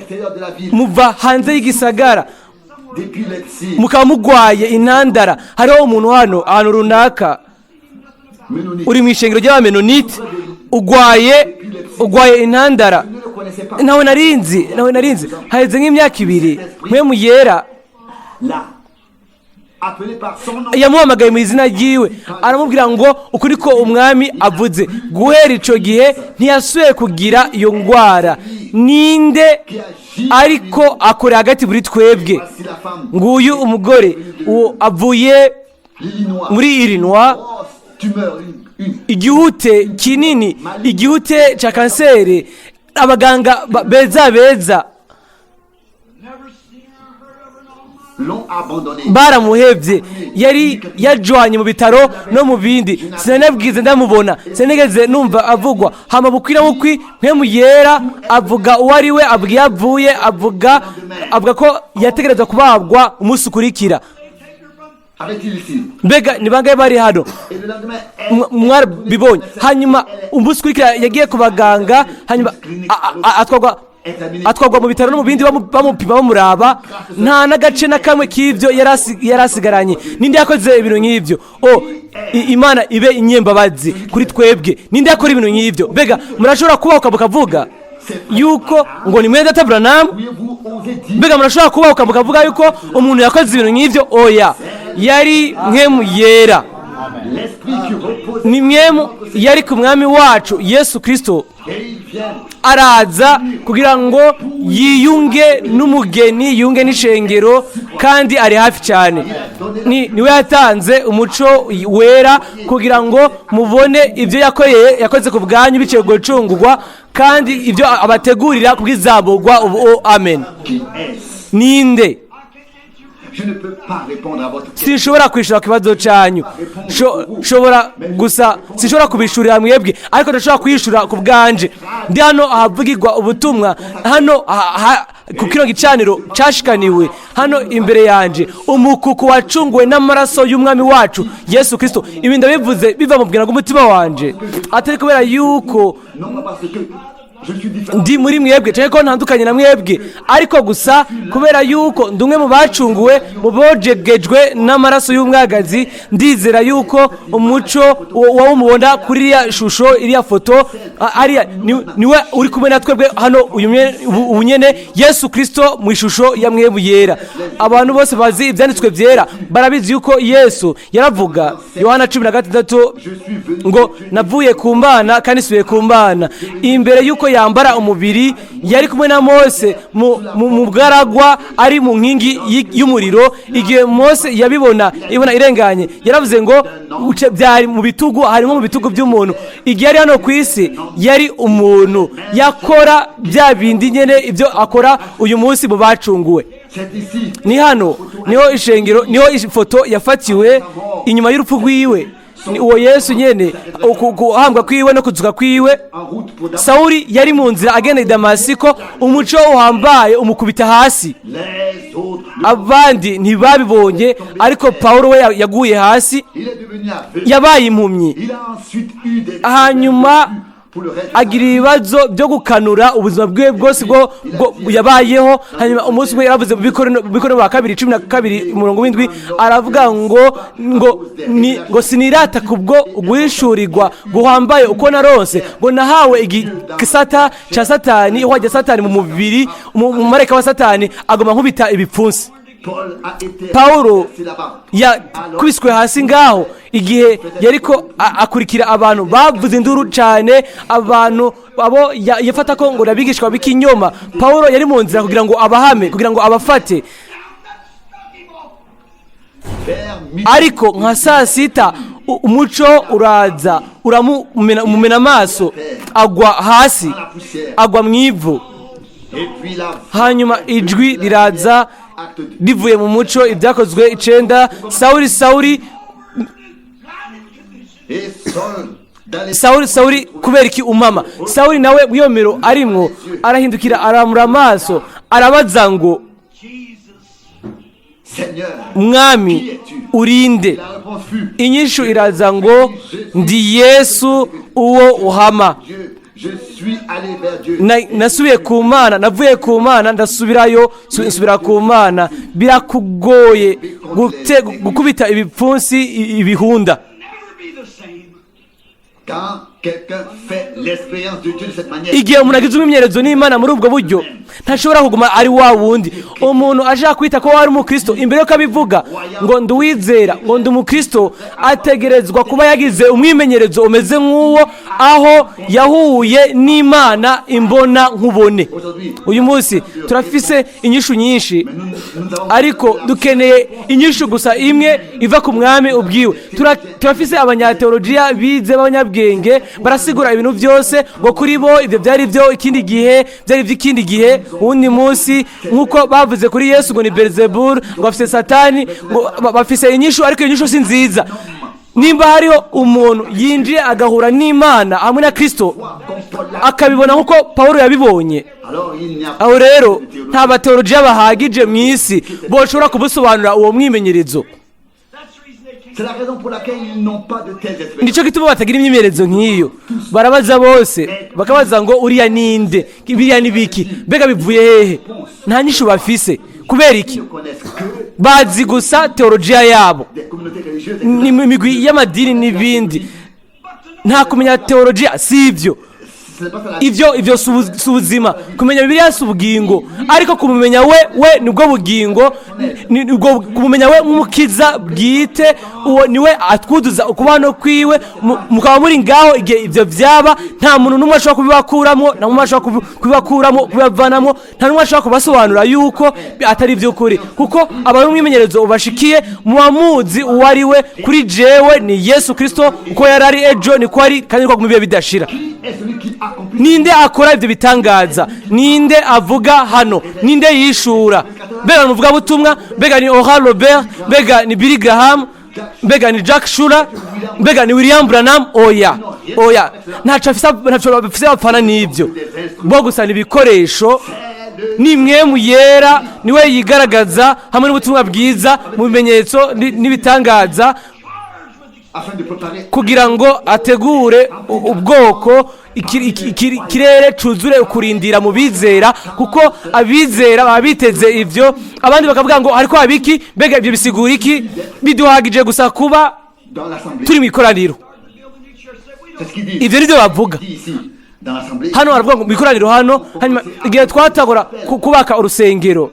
A: muva hanze y'igisagara mukaba mugwaye intandara hariho umuntu hano ahantu runaka uri mu ishengero ry'abamenonite ugwaye intandara nawe narinzi haheze nk'imyaka 2 mwe mu yera
B: appelé par son nom.
A: yamuhamagaye mu izina ryiwe aramubwira ngo ukuri ko umwami avuze. Guhera icyo gihe ntiyasubiye kugira iyo ndwara. Ninde ariko akorera hagati muri twebwe?
B: Voici la femme
A: Nguyu umugore avuye
B: l'Illinois.
A: muri Illinois,
B: Grosse tumeur, une
A: igihute kinini, igihute cya kanseri. Abaganga beza
B: l'ont abandonné.
A: baramuhebye, yari yajwanye mu bitaro no mu bindi. Sinanabwize ndamubona, sinigeze numva avugwa. Hama bukwira bukwi mpemu yera avuga uwo ari we, abwiye avuye, avuga ko yategerezwa kubagwa umunsi ukurikira.
B: Avait-il ici?
A: Mbega ni bangahe bari hano?
B: Et le lendemain,
A: Mwarabibonye. Hanyuma umunsi ukurikira yagiye ku baganga, hanyuma atwagwa mu bitaro no mu bindi bamupima bamuraba. Nta n'agace na kamwe k'ibyo yari asigaranye. Ninde yakoze ibintu nk'ibyo? Imana ibe inyembabazi kuri twebwe. Ninde yakora ibintu nk'ibyo? Mbega murashobora kubaho mukavuga yuko ngo ni mwene data Branham?
B: pourriez-vous oser dire
A: Mbega murashobora kubaho mukavuga yuko umuntu yakoze ibintu nk'ibyo? Oya, yari mwemu yera.
B: l'esprit qui repose
A: Ni mwemu yari ku mwami wacu Yesu Kristo.
B: et il vient
A: Araza kugira ngo yiyunge n'umugeni, yiyunge n'ishengero, kandi ari hafi cyane. Niwe yatanze umuco wera kugira ngo mubone ibyo yakoze ku bwanyu biciye ku gucungurwa, kandi ibyo abategurira kubwizamurwa ubu. Amen.
B: qui est.
A: Ninde?
B: Je ne peux pas répondre à votre question.
A: Sinshobora kwishura kibazo cyanyu. Sinshobora kubishurira mwebwe, ariko ndashobora kwishura ku bwanje. Ndi hano ahavugirwa ubutumwa, hano ku kino gicaniro cyashikaniwe hano imbere yanje, umukuku wacunguwe n'amaraso y'umwami wacu Yesu Kristo. Ibi ndabivuze biva mu bwira bw'umutima wanje, atari kubera yuko
B: Non pas parce que je suis différent.
A: ndi muri mwebwe cyane ko ntandukanye na mwebwe, ariko gusa kubera yuko ndi umwe mu bacunguwe, mu bojegejwe n'amaraso y'umwagazi. Ndizera yuko umuco wawumubona kuri iriya shusho, iriya foto, niwe uri kumwe na twebwe hano ubu nyene, Yesu Kristo mu ishusho ya mwemu yera. Abantu bose bazi ibyanditswe byera barabizi yuko Yesu yaravuga, Yohana 16 ngo navuye ku Mana kandi subiye ku Mana. Imbere yuko yambara umubiri yari kumwe na Mose mu bwaragwa, ari mu nkingi y'umuriro. Igihe Mose ibona irenganye, yaravuze ngo byari mu bitugu, harimo mu bitugu by'umuntu. Igihe ari hano ku isi yari umuntu, yakora bya bindi nyene ibyo akora uyu munsi mu bacunguwe. Ni hano niho ishengero, niho ifoto yafatiwe inyuma y'urupfu rwiwe. Ni uwo Yesu nyene, guhambwa kwiwe no kuzuka kwiwe. Sawuli yari mu nzira agenda i Damasiko, umuco uhambaye umukubita hasi. Abandi ntibabibonye, ariko Pawulo we yaguye hasi, yabaye impumyi. Hanyuma agira ibibazo byo gukanura ubuzima bwe bwose bwo yabayeho. Hanyuma umunsi umwe yaravuze mu Bikorino ba 2:12 aravuga ngo sinirata kubwo guhishurirwa guhambaye uko narose, ngo nahawe igisata ca Satani, ihwajya Satani mu mubiri, umumarayika wa Satani agoma nkubita ibipfunsi. Pawulo yakwiswe hasi ngaho igihe yariko akurikira abantu bavuze induru cyane, abantu abo yafata ko ngo nabigishwa b'ikinyoma. Pawulo yari mu nzira kugira ngo abahame, kugira ngo abafate, ariko nka saa sita umuco uraza uramumena amaso, agwa hasi, agwa mu ivu. Hanyuma ijwi riraza rivuye mu muco, ibyakozwe 9. Sawuli kubera iki umama? Sawuli nawe mwiyomero arimwo arahindukira, aramura amaso, arabaza ngo mwami urinde? Inyishu iraza ngo ndi Yesu uwo uhama. Nasubiye ku Mana, navuye ku Mana ndasubirayo, nsubira ku Mana. Birakugoye gukubita ibipfunsi ibihunda.
B: quelqu'un fait l'expérience de Dieu de cette manière,
A: igihe umuntu agize umwimenyerezo n'imana muri ubwo buryo ntashobora kuguma ari wa wundi. Umuntu ashaka kwita ko ari umukristo imbere yuko abivuga ngo nduwizera ngo ndi umukristo ategerezwa kuba yagize umwimenyerezo umeze nk'uwo, aho yahuye n'imana imbona nkubone. Uyu munsi turafise inyishu nyinshi, ariko dukeneye inyishu gusa imwe iva ku mwami ubwiwe. Turafise abanyateolojiya bize b'abanyabwenge barasigura ibintu byose ngo kuri bo ibyo byari byo ikindi gihe, byari iby'ikindi gihe. Uwundi munsi nk'uko bavuze kuri Yesu ngo ni Beelzebul, ngo bafise Satani, ngo bafise inyishu, ariko iyo nyishu si nziza. Nimba hariho umuntu yinjiye agahura n'Imana hamwe na Kristo akabibona nk'uko Pawulo yabibonye, aho rero nta bateolojiya bahagije mu isi boshobora kubusobanura uwo mwimenyerezo. Nicyo gituma batagira imyimenyerezo nk'iyo. Barabaza bose bakabaza ngo uriya ninde, biriya ni biki, mbega bivuye hehe? Nta nyishu bafise. Kubera iki? Bazi gusa teolojiya yabo, ni imigwi y'amadini n'ibindi. Nta kumenya teolojiya si ibyo. Ibyo si ubuzima. Kumenya Bibiliya si ubugingo, ariko kumumenya we nibwo bugingo. Kumumenya we nk'umukiza bwite, uwo niwe atwuduza ukubano kwiwe. Mukaba muri ngaho igihe ibyo byaba, nta muntu n'umwe ashobora kubibakuramo, nta n'umwe ashobora kubibavanamo, nta n'umwe ashobora kubasobanura yuko atari iby'ukuri, kuko abari umwimenyerezo ubashikiye muba muzi uwo ari we. Kuri jewe ni Yesu Kristo, uko yari ari ejo niko ari, kandi niko mu bihe bidashira. Ninde akora ibyo bitangaza? Ninde avuga hano? Ninde yishura? Mbega ni umuvugabutumwa? Mbega ni Oral Robert? Mbega ni Billy Graham? Mbega ni Jack Shura? Mbega ni William Branham? Oya, ntacyo bafise bapfana n'ibyo. Bo gusa ni ibikoresho, ni mwemu yera niwe yigaragaza hamwe n'ubutumwa bwiza mu bimenyetso n'ibitangaza, kugira ngo ategure ubwoko, ikirere cuzure ukurindira mu bizera, kuko abizera baba biteze ibyo. Abandi bakavuga ngo ariko abiki, mbega ibyo bisigura iki? Biduhagije gusa kuba turi mu ikoraniro. Ibyo nibyo bavuga hano. baravuga ngo mu ikoraniro hano, hanyuma igihe twatagura kubaka urusengero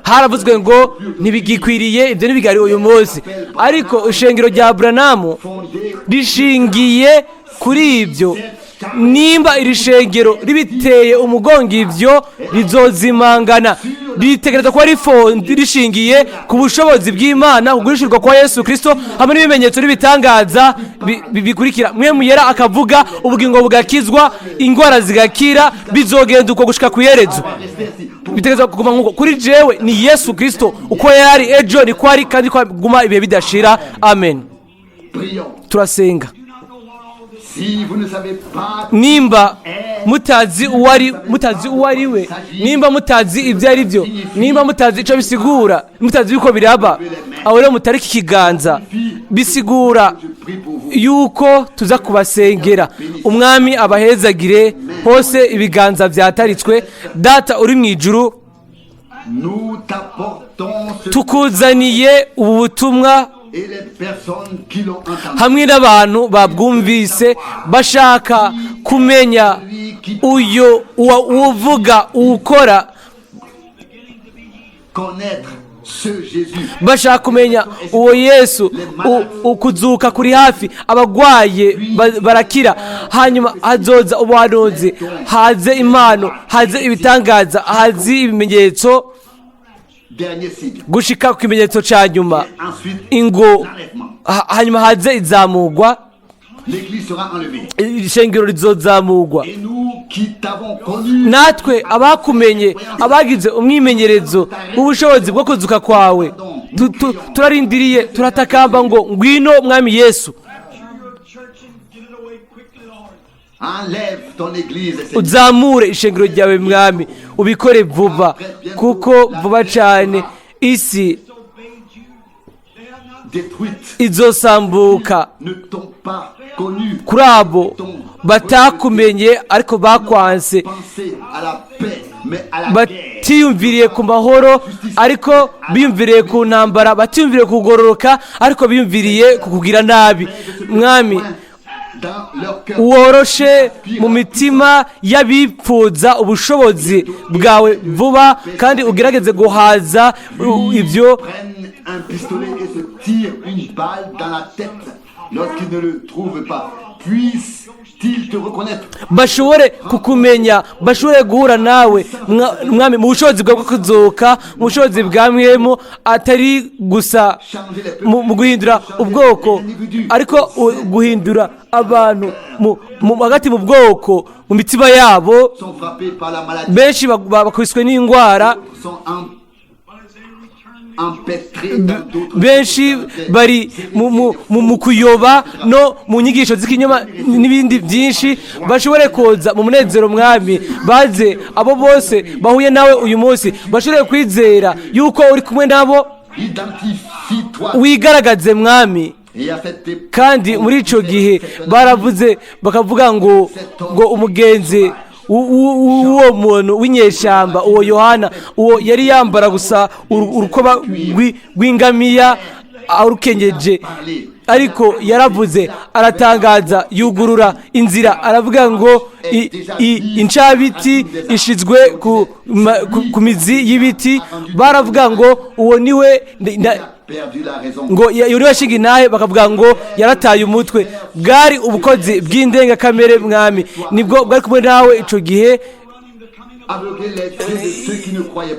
A: haravuzwe ngo ntibigikwiriye, ibyo ntibigari uyu munsi. Ariko ishengero rya Branham rishingiye kuri ibyo. Nimba iri shengero ribiteye umugongo ibyo, rizozimangana. Ritegereza kuba rishingiye ku bushobozi bw'Imana, kugurishirwa kwa Yesu Kristo hamwe n'ibimenyetso n'ibitangaza bikurikira. Mwemu yera akavuga, ubugingo bugakizwa, indwara zigakira, bizogenda uko gushika ku iherezo. Bitegereza kuguma nk'uko. Kuri jewe ni Yesu Kristo, uko yari ejo niko ari, kandi ko guma ibihe bidashira. Amen. Turasenga. Nimba mutazi uwo ari we, nimba mutazi ibyo ari byo, nimba mutazi icyo bisigura, mutazi yuko biraba, aho rero mutariki ikiganza, bisigura yuko tuza kubasengera. Umwami abahezagire hose ibiganza byataritswe. Data uri mu ijuru, tukuzaniye ubu butumwa hamwe n'abantu babwumvise bashaka kumenya uyo uvuga ukora, bashaka kumenya uwo Yesu. Ukuzuka kuri hafi, abagwaye barakira, hanyuma hazoza ubuhanuzi, haze impano, haze ibitangaza, haze ibimenyetso, gushika ku kimenyetso cya nyuma, ingo, hanyuma haze izamugwa, ishengero rizozamugwa. Natwe abakumenye, abagize umwimenyerezo w'ubushobozi bwo kuzuka kwawe, turarindiriye, turatakamba ngo ngwino mwami Yesu. Uzamure ishengero ryawe mwami, ubikore vuba, kuko vuba cyane isi izosambuka kuri abo batakumenye ariko bakwanse, batiyumviriye ku mahoro ariko biyumviriye ku ntambara, batiyumviriye kugororoka ariko biyumviriye kukugira nabi. Mwami woroshe mu mitima y'abipfuza ubushobozi bwawe vuba, kandi ugerageze guhaza ibyo
B: un pistolet et se tire une balle dans la tête lorsqu'ils ne le trouvent pas. Puissent-ils te reconnaître?
A: bashobore kukumenya, bashobore guhura nawe mwami mu bushobozi bwo kuzuka, mu bushobozi bwa mwemu, atari gusa mu guhindura ubwoko ariko guhindura abantu hagati mu bwoko, mu mitima yabo. Benshi bakubiswe n'indwara, benshi bari mu kuyoba no mu nyigisho z'ikinyoma n'ibindi byinshi. Bashobore koza mu munezero mwami, baze abo bose bahuye nawe uyu munsi bashobore kwizera yuko uri kumwe nabo, wigaragaze mwami. Kandi muri icyo gihe baravuze bakavuga ngo umugenzi uwo muntu w'inyeshyamba, uwo Yohana, uwo yari yambara gusa urukoba rw'ingamiya arukengeje, ariko yaravuze aratangaza, yugurura inzira, aravuga ngo incabiti ishizwe ku mizi y'ibiti. Baravuga ngo uwo niwe ngo yuri washinga intahe, bakavuga ngo yarataye umutwe. Bwari ubukozi bw'indengakamere mwami, nibwo bwari kumwe nawe icyo gihe,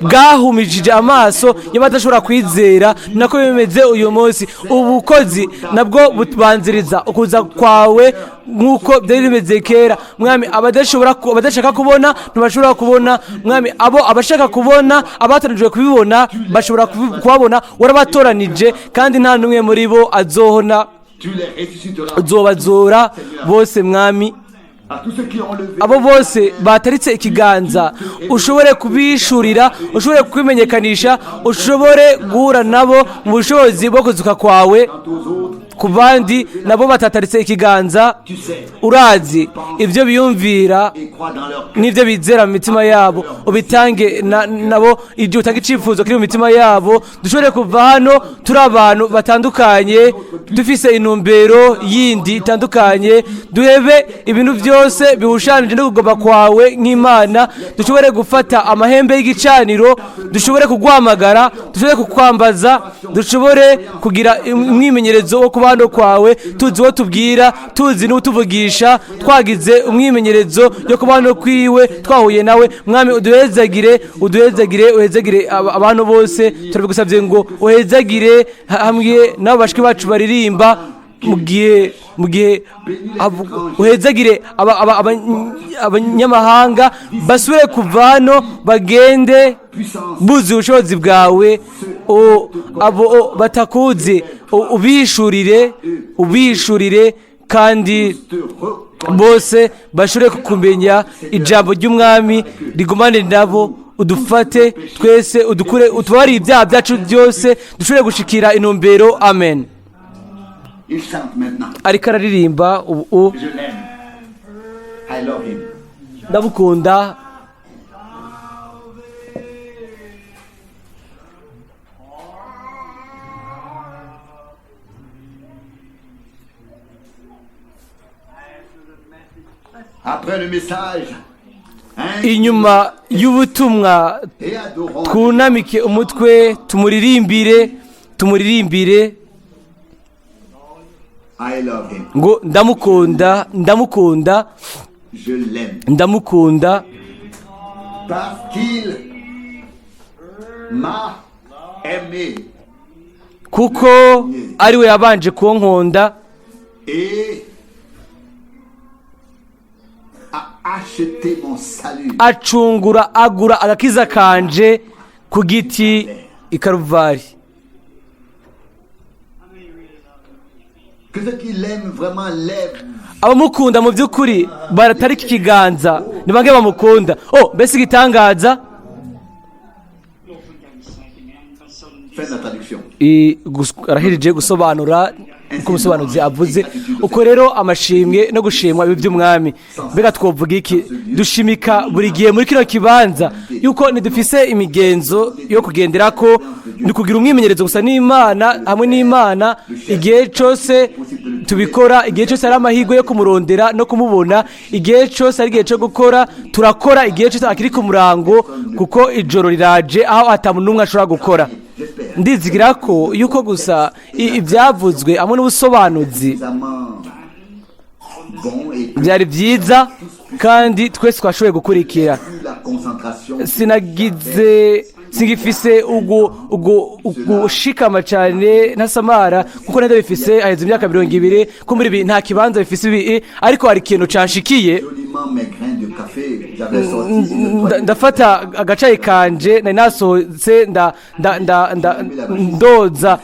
A: bwahumishije amaso y'abadashobora kwizera. Nako bimeze uyu munsi, ubukozi nabwo bubanziriza ukuza kwawe nk'uko byari bimeze kera mwami. Abadashaka kubona ntibashobora kubona mwami, abo abashaka kubona, abatoranijwe kubibona bashobora kubabona. Warabatoranije kandi nta n'umwe muri bo azohona, uzobazora bose mwami. Abo bose bataritse ikiganza ushobore kubishurira, ushobore kwimenyekanisha, ushobore guhura nabo mu bushobozi bwo kuzuka kwawe. Ku bandi nabo batataritse ikiganza, urazi ibyo biyumvira n'ibyo bizera mu mitima yabo, ubitange nabo igihe utanga icyifuzo kiri mu mitima yabo. Dushobore kuva hano turi abantu batandukanye, dufise intumbero yindi itandukanye, duhebe ibintu byose bihushanije no kugomba kwawe nk'Imana. Dushobore gufata amahembe y'igicaniro, dushobore kugwamagara, dushobore kukwambaza, dushobore kugira umwimenyerezo wo kuba hano kwawe, tuzi uwo tubwira, tuzi n'utuvugisha, twagize umwimenyerezo yo kuba hano kwiwe, twahuye nawe mwami. Uhezagire abantu bose, turabigusabye ngo uhezagire hamwe n'abo bashiki bacu baririmba, mu gihe uhezagire abanyamahanga basubire kuva hano bagende buzi ubushobozi bwawe. Abo batakuzi ubishurire kandi bose bashobore kukumenya. Ijambo ry'umwami rigumane nabo, udufate twese, udukure, utubarire ibyaha byacu byose, dushobore gushikira intumbero. Amen. Ariko araririmba ubu, ndamukunda. Inyuma y'ubutumwa twunamike umutwe, tumuririmbire ngo ndamukunda kuko ari we yabanje kunkunda agura agakiza kanje ku giti i Karuvari. Abamukunda mu by'ukuri baratarika ikiganza, ni bange bamukunda. Mbese igitangaza arahirije gusobanura uko umusobanuzi avuze. Uko rero amashimwe no gushimwa ibi by'umwami, mbega twovuga iki? Dushimika buri gihe muri kino kibanza yuko ntidufise imigenzo yo kugendera ko, ni kugira umwimenyerezo gusa n'Imana, hamwe n'Imana igihe cyose tubikora, igihe cyose ari amahirwe yo kumurondera no kumubona, igihe cyose ari igihe cyo gukora turakora, igihe cyose akiri ku murango, kuko ijoro riraje aho atamuntu n'umwe ashobora gukora. Ndizigira ko yuko gusa ibyavuzwe hamwe n'ubusobanuzi byari byiza kandi twese twashoboye gukurikira. Singifise ugushikama cyane ntasamara kuko nenda bifise aheze imyaka 20 ko muri ibi nta kibanza bifise ibi, ariko hari ikintu canshikiye. Ndafata agacayi kanje nari nasohotse ndoza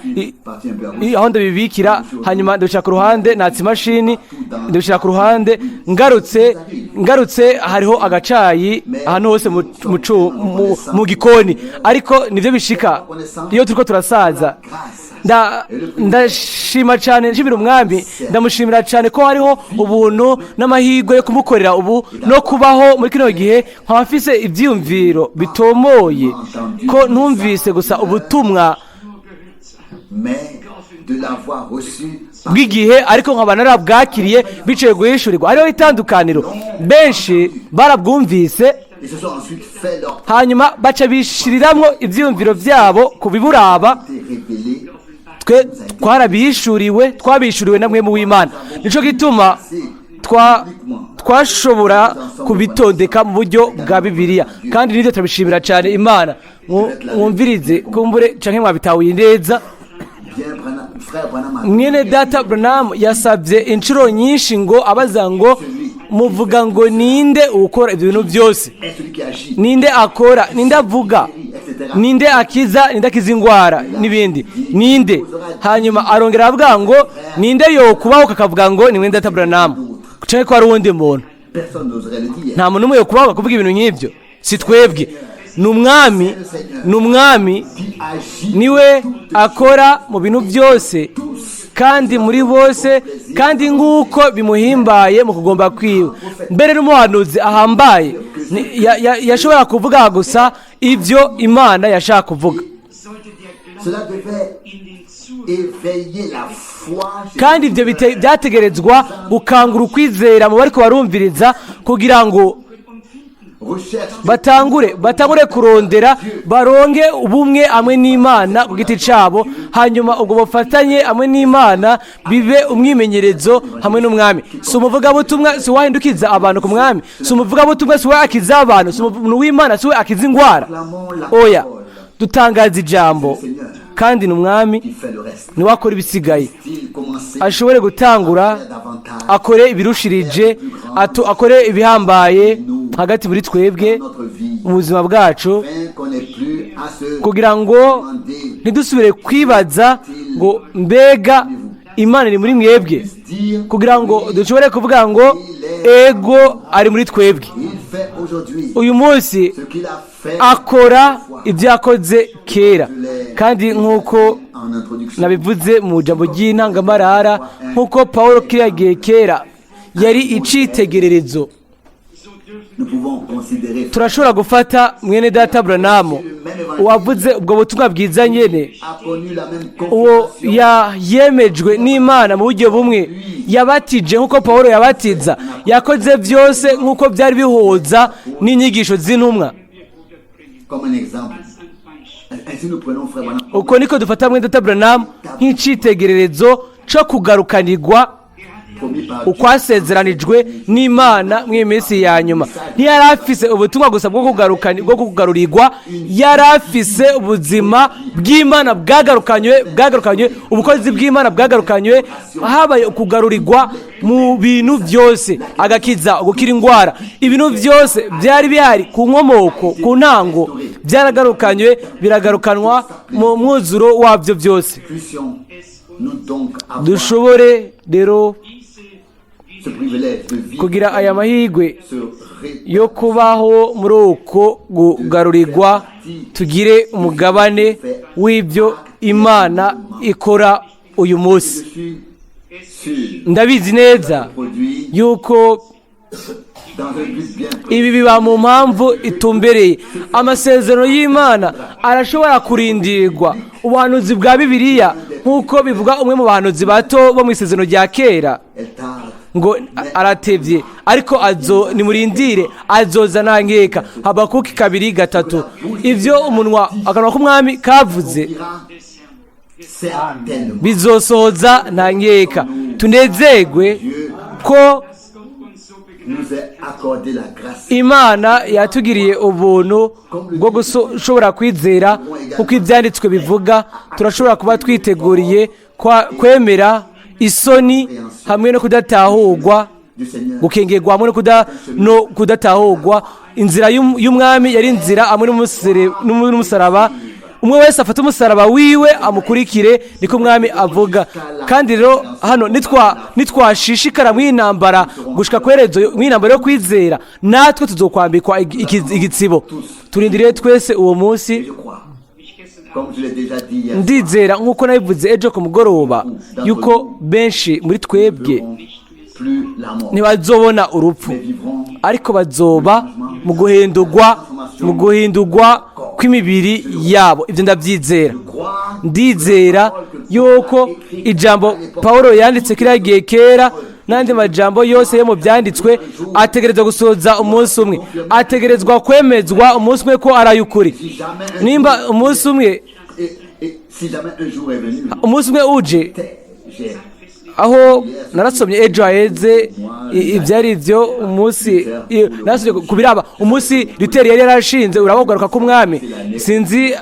A: aho ndabibikira, hanyuma ndabishira ku ruhande, natsi imashini ndabishira ku ruhande, ngarutse hariho agacayi ahantu hose mu gikoni, ariko nivyo bishika iyo turiko turasaza. Ndashima cyane, nshimira umwami, ndamushimira cyane ko hariho ubuntu n'amahirwe yo kumukorera ubu no kubaho muri kino gihe nkaba mfise ivyiyumviro bitomoye, ko ntumvise gusa ubutumwa bw'igihe, ariko nkaba narabwakiriye biciye guhishurirwa. Hariho itandukaniro, benshi barabwumvise hanyuma baca bishiriramwo ivyiyumviro vyabo kubiburaba. Twe twabishuriwe namwe mu w'Imana, nico gituma twashobora kubitondeka mu buryo bwa Bibiliya, kandi nivyo turabishimira cyane Imana. Mwumvirize kumbure canke mwabitahuye neza, mwene data Branham yasabye inshuro nyinshi ngo abaza ngo muvuga ngo ninde ukora ibyo bintu byose, ninde akora, ninde avuga, ninde akiza, ninde akiza ingwara n'ibindi, ninde. Hanyuma arongera avuga ngo ninde yo kubaho, kakavuga ngo ni mwene data Branham, canke ko ari uwundi muntu. Nta muntu umwe yo kubaho kuvuga ibintu nk'ibyo, si twebwe, n'umwami niwe akora mu bintu byose kandi muri bose, kandi nk'uko bimuhimbaye mu kugomba kwiwe. Mbere n'umuhanuzi ahambaye yashobora kuvuga gusa ibyo Imana yashaka kuvuga, kandi ibyo byategerezwa gukangura ukwizera mu bariko barumviriza, kugira ngo batangure kurondera, baronge ubumwe hamwe n'Imana ku giti cabo, hanyuma ubwo bafatanye hamwe n'Imana bibe umwimenyerezo hamwe n'umwami. Si umuvugabutumwa si wahindukiza abantu ku mwami, si umuvugabutumwa si we akiza abantu, si umuntu w'Imana si we akiza ingwara. Oya, dutangaza ijambo, kandi n'umwami niwe akora ibisigaye. Ashobore gutangura, akore ibirushirije, akore ibihambaye hagati muri twebwe mu buzima bwacu, kugira ngo ntidusubire kwibaza ngo mbega Imana iri muri mwebwe, kugira ngo dushobore kuvuga ngo ego ari muri twebwe. Uyu munsi akora ibyo yakoze kera, kandi nk'uko nabivuze mu jambo ry'intangamarara, nk'uko Pawulo kiriya gihe kera yari icitegererezo, turashobora gufata mwene data Branham wavuze ubwo butumwa bwiza nyene, uwo yemejwe n'Imana mu buryo bumwe, yabatije nk'uko Pawulo yabatiza, yakoze byose nk'uko byari bihoza n'inyigisho z'intumwa. Uko niko dufata mwene data Branham nk'icitegererezo cyo kugarukanirwa ukwasezeranijwe n'Imana mu minsi ya nyuma. Ntiyari afise ubutumwa gusa bwo kugarurirwa, yari afise ubuzima bw'Imana bwagarukanywe, ubukozi bw'Imana bwagarukanywe, habaye ukugarurirwa mu bintu byose, agakiza, gukira ingwara, ibintu byose byari bihari ku nkomoko, ku ntango byaragarukanywe, biragarukanwa mu mwuzuro wabyo byose. Dushobore rero kugira aya mahirwe yo kubaho muri uko kugarurirwa, tugire umugabane w'ibyo Imana ikora uyu munsi.
B: sur
A: ndabizi neza
B: produit
A: yuko
B: dans un but bien précis.
A: ibi biba mu mpamvu itumbereye. Amasezerano y'Imana arashobora kurindirwa. Ubuhanuzi bwa Bibiliya nk'uko bivuga umwe mu bahanuzi bato bo mu isezerano rya kera
B: Elle tarde.
A: ngo aratevye ariko nimurindire azoza nta nkeka. Habakuki 2:3. Ivyo umunwa akanwa k'umwami kavuze
B: Ira certainement.
A: bizosohoza nta nkeka. Tunezerwe ko
B: Nous a accordé la grâce.
A: Imana yatugiriye ubuntu bwo gushobora kwizera kuko ibyanditswe bivuga. Turashobora kuba twiteguriye kwemera isoni hamwe no kudatahurwa,
B: Du Seigneur.
A: gukengerwa hamwe no kudatahurwa. Inzira y'umwami yari inzira hamwe n'umusaraba. Umwe wese afata umusaraba wiwe amukurikire, niko umwami avuga. Kandi rero hano nitwashishikara mu intambara gushika kwerezo mu intambara yo kwizera, natwe tuzokwambikwa igitsibo. Turindiriye twese uwo munsi.
B: Je crois. Comme je l'ai déjà dit hier,
A: Ndizera nk'uko nabivuze ejo ku mugoroba yuko benshi muri twebwe
B: nous n'aurons plus la mort.
A: ntibazobona urupfu,
B: Mais vivrons
A: ariko bazoba mu guhindurwa kw'imibiri yabo. Ibyo ndabyizera.
B: croire
A: Ndizera yuko ijambo Pawulo yanditse kiriya gihe kera n'andi majambo yose yo mu byanditswe ategerezwa gusohoza umunsi umwe, ategerezwa kwemezwa umunsi umwe ko ari ay'ukuri.
B: si jamais un
A: Nimba umunsi umwe
B: et si jamais un jour est venu,
A: umunsi umwe uje,
B: j'ai
A: aho narasomye ejo haheze ibyari ibyo umunsi narasomye ku biraba umunsi Luteri yari yarashinze urabaguruka k'umwami. Sinzi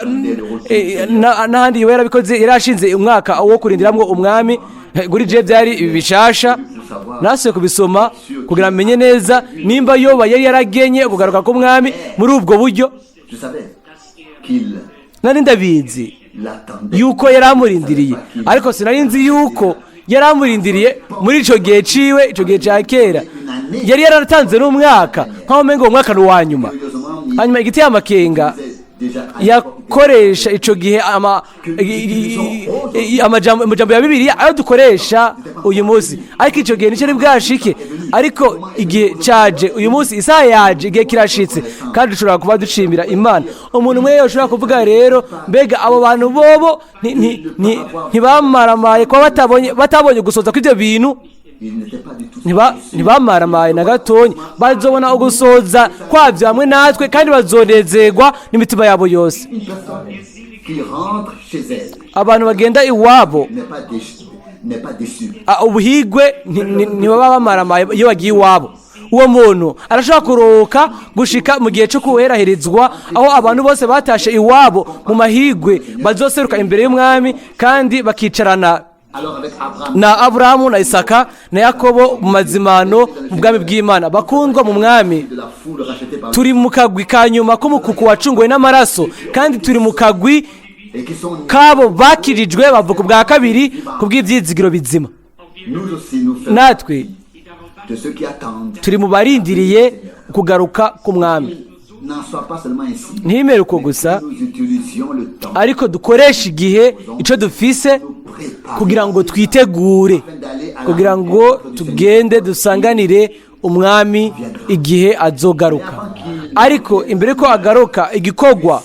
A: n'ahandi yoba yarabikoze, yari yarashinze umwaka wo kurindiramwo umwami. Kuri je byari bishasha, nasuye kubisoma kugira amenye neza nimba yoba yari yaragenye kugaruka k'umwami muri ubwo buryo.
B: je savais qu'il
A: Nari ndabizi
B: l'attendait.
A: yuko yari amurindiriye, ariko sinari nzi yuko yari amurindiriye muri icyo gihe ciwe, icyo gihe cya kera. Yari yaratanze n'umwaka nk'aho umengo uwo mwaka ni uwa nyuma. Hanyuma igiti y'amakenga yakoresha icyo gihe amajambo ya Bibiliya ayo dukoresha uyu munsi, ariko icyo gihe nicyo ari bwashike. Ariko igihe cyaje, uyu munsi isaha yaje, igihe kirashitse, kandi dushobora kuba dushimira Imana. Umuntu umwe yoshobora kuvuga rero, mbega abo bantu bobo ntibamaramaye kuba batabonye gusoza kw'ibyo bintu. Ntibamaramaye na gatonya, bazobona ugusoza kwabyo hamwe natwe, kandi bazonezerwa n'imitima yabo yose. Abantu bagenda iwabo ubuhigwe ntibaba bamaramaye iyo bagiye iwabo. Uwo muntu arashobora kuruhuka gushika mu gihe cyo kuheraherezwa, aho abantu bose batashe iwabo mu mahigwe bazoseruka imbere y'umwami kandi bakicarana na Aburahamu na Isaka na Yakobo mu mazimano mu bwami bw'Imana. Bakundwa mu mwami, turi mu kagwi ka nyuma k'umukuku wacunguwe n'amaraso, kandi turi mu kagwi kabo bakirijwe bavuka ubwa kabiri ku bw'ibyizigiro bizima. Natwe turi mu barindiriye kugaruka k'umwami. Ntibimere uko gusa, ariko dukoresha igihe icyo dufise kugira ngo twitegure, kugira ngo tugende dusanganire umwami igihe azogaruka. Ariko imbere ko agaruka, igikorwa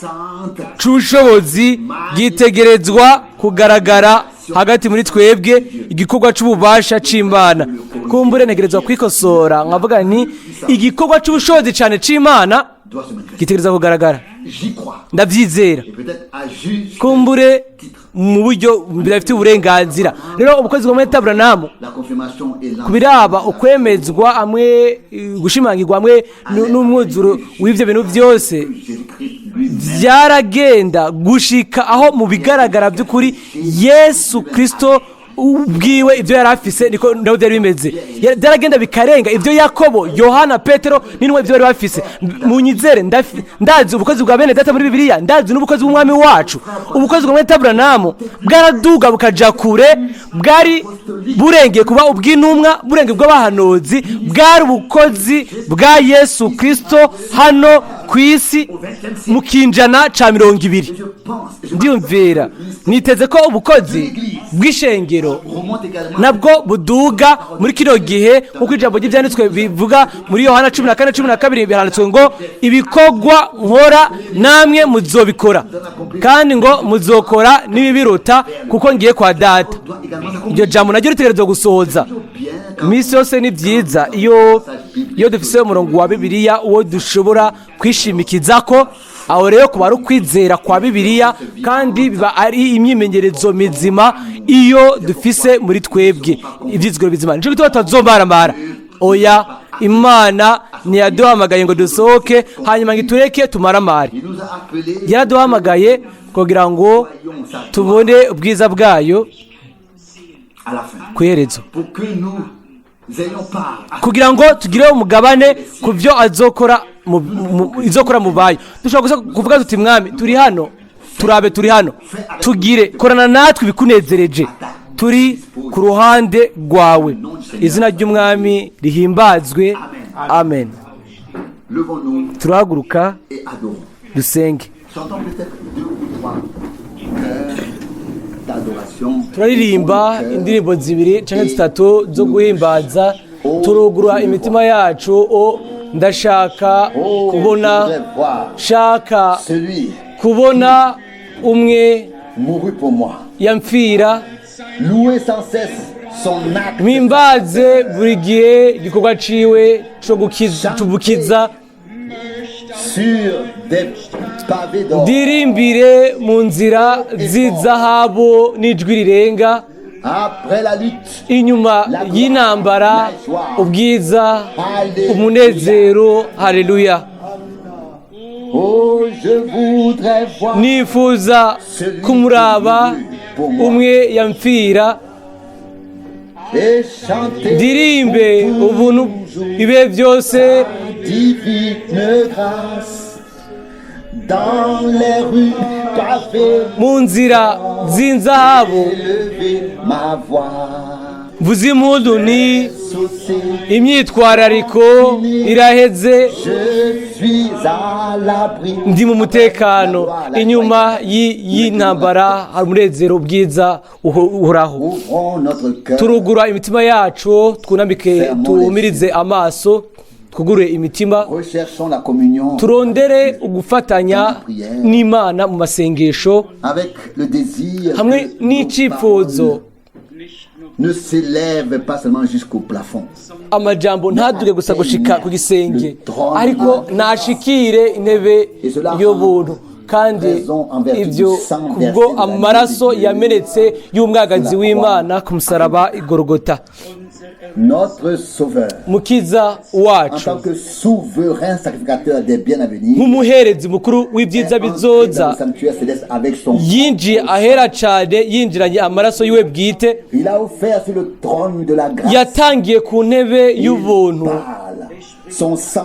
A: c'ubushobozi gitegerezwa kugaragara hagati muri twebwe, igikorwa c'ububasha c'Imana. Kumbure ntegerezwa kwikosora nkavuga nti igikorwa c'ubushobozi cyane c'Imana gitegereza kugaragara. Ndabyizera kumbure mu buryo bidafite uburenganzira. Rero ubukozi bwa Mwene Abrahamu kubiraba ukwemezwa hamwe gushimangirwa hamwe n'umwuzuro w'ivyo bintu byose byaragenda gushika aho mu bigaragara by'ukuri Yesu Kristo ubwiwe ibyo yari afise niko ndaho byari bimeze. Byaragenda bikarenga ibyo Yakobo, Yohana, Petero n'intumwa ibyo bari bafise. Munyizere, ndazi ubukozi bwa bene data muri Bibiliya, ndazi n'ubukozi bw'umwami wacu. Ubukozi bwa Mwene Abrahamu bwaraduga bukaja kure, bwari burengeye kuba ubw'intumwa, burengeye bw'abahanuzi, bwari ubukozi bwa Yesu Kristo hano ku isi mu kinjana ca 20. Ndiyumvira niteze ko ubukozi bw'ishengero nabwo buduga muri kino gihe nk'uko ijambo ry'ibyanditswe bivuga muri Yohana 14:12 biranditswe ngo ibikorwa nkora namwe muzobikora kandi ngo muzokora n'ibibiruta kuko ngiye kwa data. Iryo jambo naryo ritegerezwa gusohoza. Iminsi yose ni byiza iyo dufise umurongo wa Bibiliya uwo dushobora kwishimikiza ko aho rero kuba ari ukwizera kwa Bibiliya kandi biba ari imyimenyerezo mizima iyo dufise muri twebwe ivyizigiro bizima. Nico gituma tutazombaramara. Oya, Imana ntiyaduhamagaye ngo dusohoke hanyuma ngitureke tumaramare. Yaraduhamagaye kugira ngo tubone ubwiza bwayo kuherezo, kugira ngo tugire umugabane ku byo izokora mu bayo. Dushobora kuvuga tuti mwami turi hano, turabe turi hano, tugire korana natwe bikunezereje, turi ku ruhande rwawe. Izina ry'umwami rihimbazwe. Amen. Turahaguruka dusenge. Turaririmba indirimbo 2 cyangwa 3 zo guhimbaza. Turugura imitima yacu. Ndashaka kubona umwe yamfira. Mwimbaze buri gihe igikorwa ciwe cyo gukiza. Ndirimbire mu nzira z'izahabu n'ijwi rirenga. Inyuma y'intambara ubwiza, umunezero. Haleluya. Nifuza kumuraba umwe yamfira. Ndirimbe ubuntu ibe byose. Mu nzira z'inzahabu mvuze impundu ni imyitwarariko iraheze. Ndi mu mutekano. Inyuma y'intambara hari umunezero bwiza uhoraho. Turugura imitima yacu, twunamike tumirize amaso, twugure imitima, turondere ugufatanya n'Imana mu masengesho hamwe n'icyifuzo.
B: Ne s'élève pas seulement jusqu'au plafond.
A: Amajambo ntaduge gusa gushika ku gisenge, ariko nashikire intebe y'ubuntu. Kandi ibyo kubwo amaraso yamenetse y'umwagazi w'Imana ku musaraba igorogota.
B: Notre sauveur,
A: Mukiza wacu,
B: en tant que souverain sacrificateur des biens à venir,
A: nk'umuherezi mukuru w'ibyiza bizoza, yinjiye ahera cyane, yinjiranye amaraso yiwe bwite. Yatangiye ku ntebe y'ubuntu.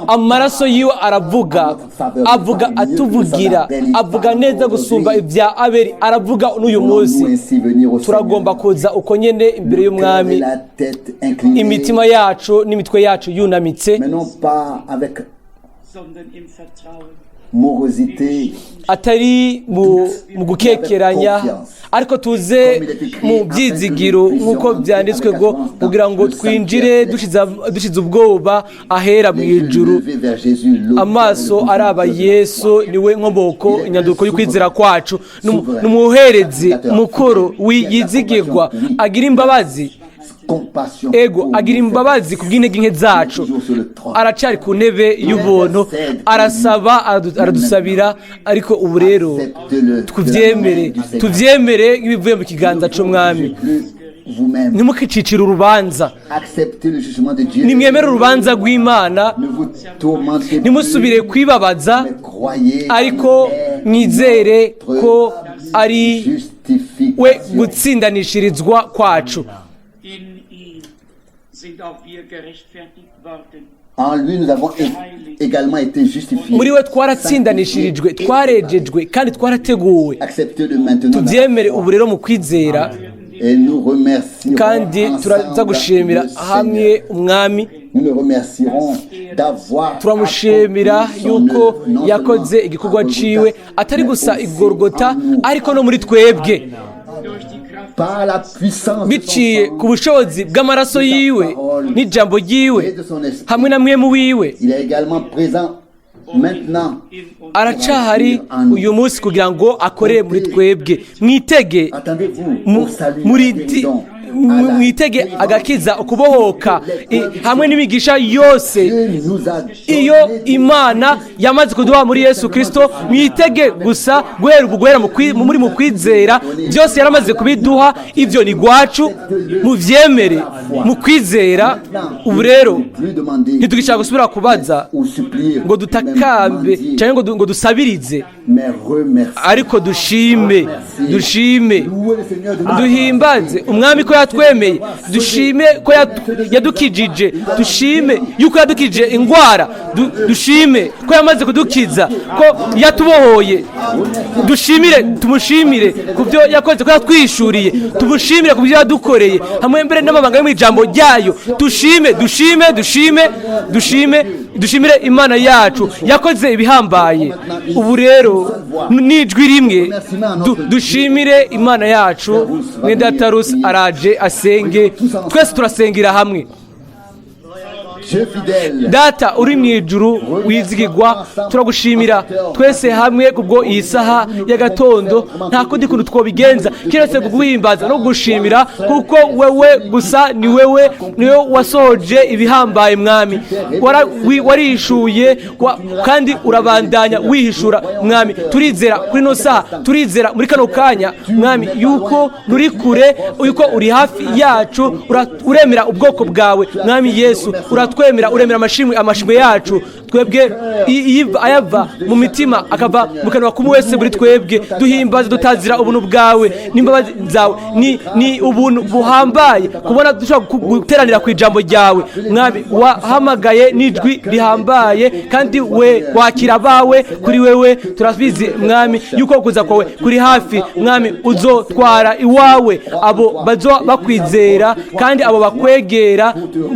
A: Amaraso yiwe aravuga, avuga atuvugira, avuga neza gusumba ibya Abeli, aravuga n'uyu munsi. Turagomba kuza uko nyene imbere y'umwami, imitima yacu n'imitwe yacu yunamitse, atari mu gukekeranya, ariko tuze mu byizigiro nk'uko byanditswe ngo kugira ngo twinjire dushize ubwoba ahera mu ijuru. Amaso araba Yesu, niwe nkomoko inyanduko y'ukwizera kwacu. N'umuherezi mukuru w'iyizigirwa, agira imbabazi. Ego agira imbabazi ku bw'intege nke zacu. Aracari ku ntebe y'ubuntu, arasaba, aradusabira. Ariko ubu rero tuvyemere nk'ibivuye mu kiganza c'umwami. Ntimukicicire urubanza, nimwemere urubanza rw'Imana. Ntimusubire kwibabaza, ariko mwizere ko ari we gutsindanishirizwa kwacu.
B: En lui nous avons également été justifiés.
A: Muri we twaratsindanishirijwe, twarejejwe kandi twarateguwe. Tubyemere ubu rero mu kwizera, kandi turaza gushimira hamwe umwami
B: Nous le remercierons d'avoir
A: turamushimira
B: accompli son
A: yuko
B: œuvre, non
A: yakoze
B: seulement
A: igikorwa
B: à Golgotha,
A: ciwe atari
B: mais
A: gusa
B: aussi
A: igorogota
B: en nous.
A: ariko no muri twebwe
B: Par la puissance de
A: biciye
B: son
A: ku
B: sang
A: bushobozi bw'amaraso yiwe n'ijambo
B: et
A: ryiwe
B: de son esprit,
A: hamwe na mwemu wiwe
B: il est également présent maintenant.
A: aracahari uyu munsi kugira ngo akorere muri twebwe mwitege
B: Attendez-vous au salut, à
A: muri
B: la guérison, à la
A: mwitege
B: délivrance.
A: agakiza ukubohoka hamwe n'imigisha yose
B: Dieu nous a
A: iyo
B: donné
A: imana yamaze kuduha muri yesu kirisito mwitege gusa guhera ubu guhera muri mu kwizera byose yaramaze kubiduha ibyo ni gwacu mubyemere mu kwizera ubu rero
B: plus demander
A: ntitugishaka gusubira kubaza
B: ou supplier,
A: ngo dutakambe
B: même mendier,
A: cyangwa ngo dusabirize
B: mais remercier.
A: ariko dushime
B: Louez le Seigneur de nous.
A: duhimbaze umwami ko yatwemeye dushime ko yadukijije dushime yuko yadukijije indwara dushime ko yamaze kudukiza ko yatubohoye dushimire tumushimire ku byo yakoze ko yatwishuriye tumushimire ku byo yadukoreye hamwe mbere n'amabanga yo mu ijambo ryayo dushimire imana yacu yakoze ibihambaye ubu rero n'ijwi rimwe dushimire imana yacu mwenda tarusi araje asenge twese turasengera hamwe data uri mu ijuru wizigirwa turagushimira twese hamwe kubwo iyi saha y'agatondo nta kundi kuntu twobigenza kiretse kuguhimbaza no kugushimira kuko wewe gusa ni wewe niwe wasohoje ibihambaye mwami warishuye kandi urabandanya wihishura mwami turizera kuri ino saha turizera muri kano kanya mwami yuko nturi kure yuko uri hafi yacu uremera ubwoko bwawe mwami yesu twemera uremera amashimwe yacu twebwe ayava mu mitima akava mu kanwa k'umuntu wese muri twebwe duhimbaze dutazira ubuntu bwawe n'imbabazi zawe ni ubuntu buhambaye kubona dushobora guteranira ku ijambo ryawe mwami wahamagaye n'ijwi rihambaye kandi we wakira abawe kuri wewe turabizi mwami yuko kuza kwawe kuri hafi mwami uzotwara iwawe abo bazo bakwizera kandi abo bakwegera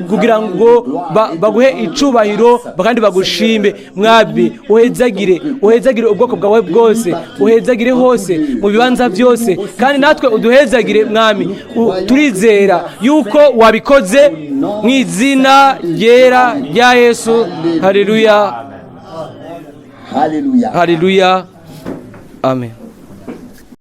A: kugira ngo baguhe icubahiro kandi bagushime mwami uhezagire ubwoko bwawe bwose uhezagire hose mu bibanza byose kandi natwe uduhezagire mwami turizera yuko wabikoze mu izina ryera rya yesu haleluya haleluya amen.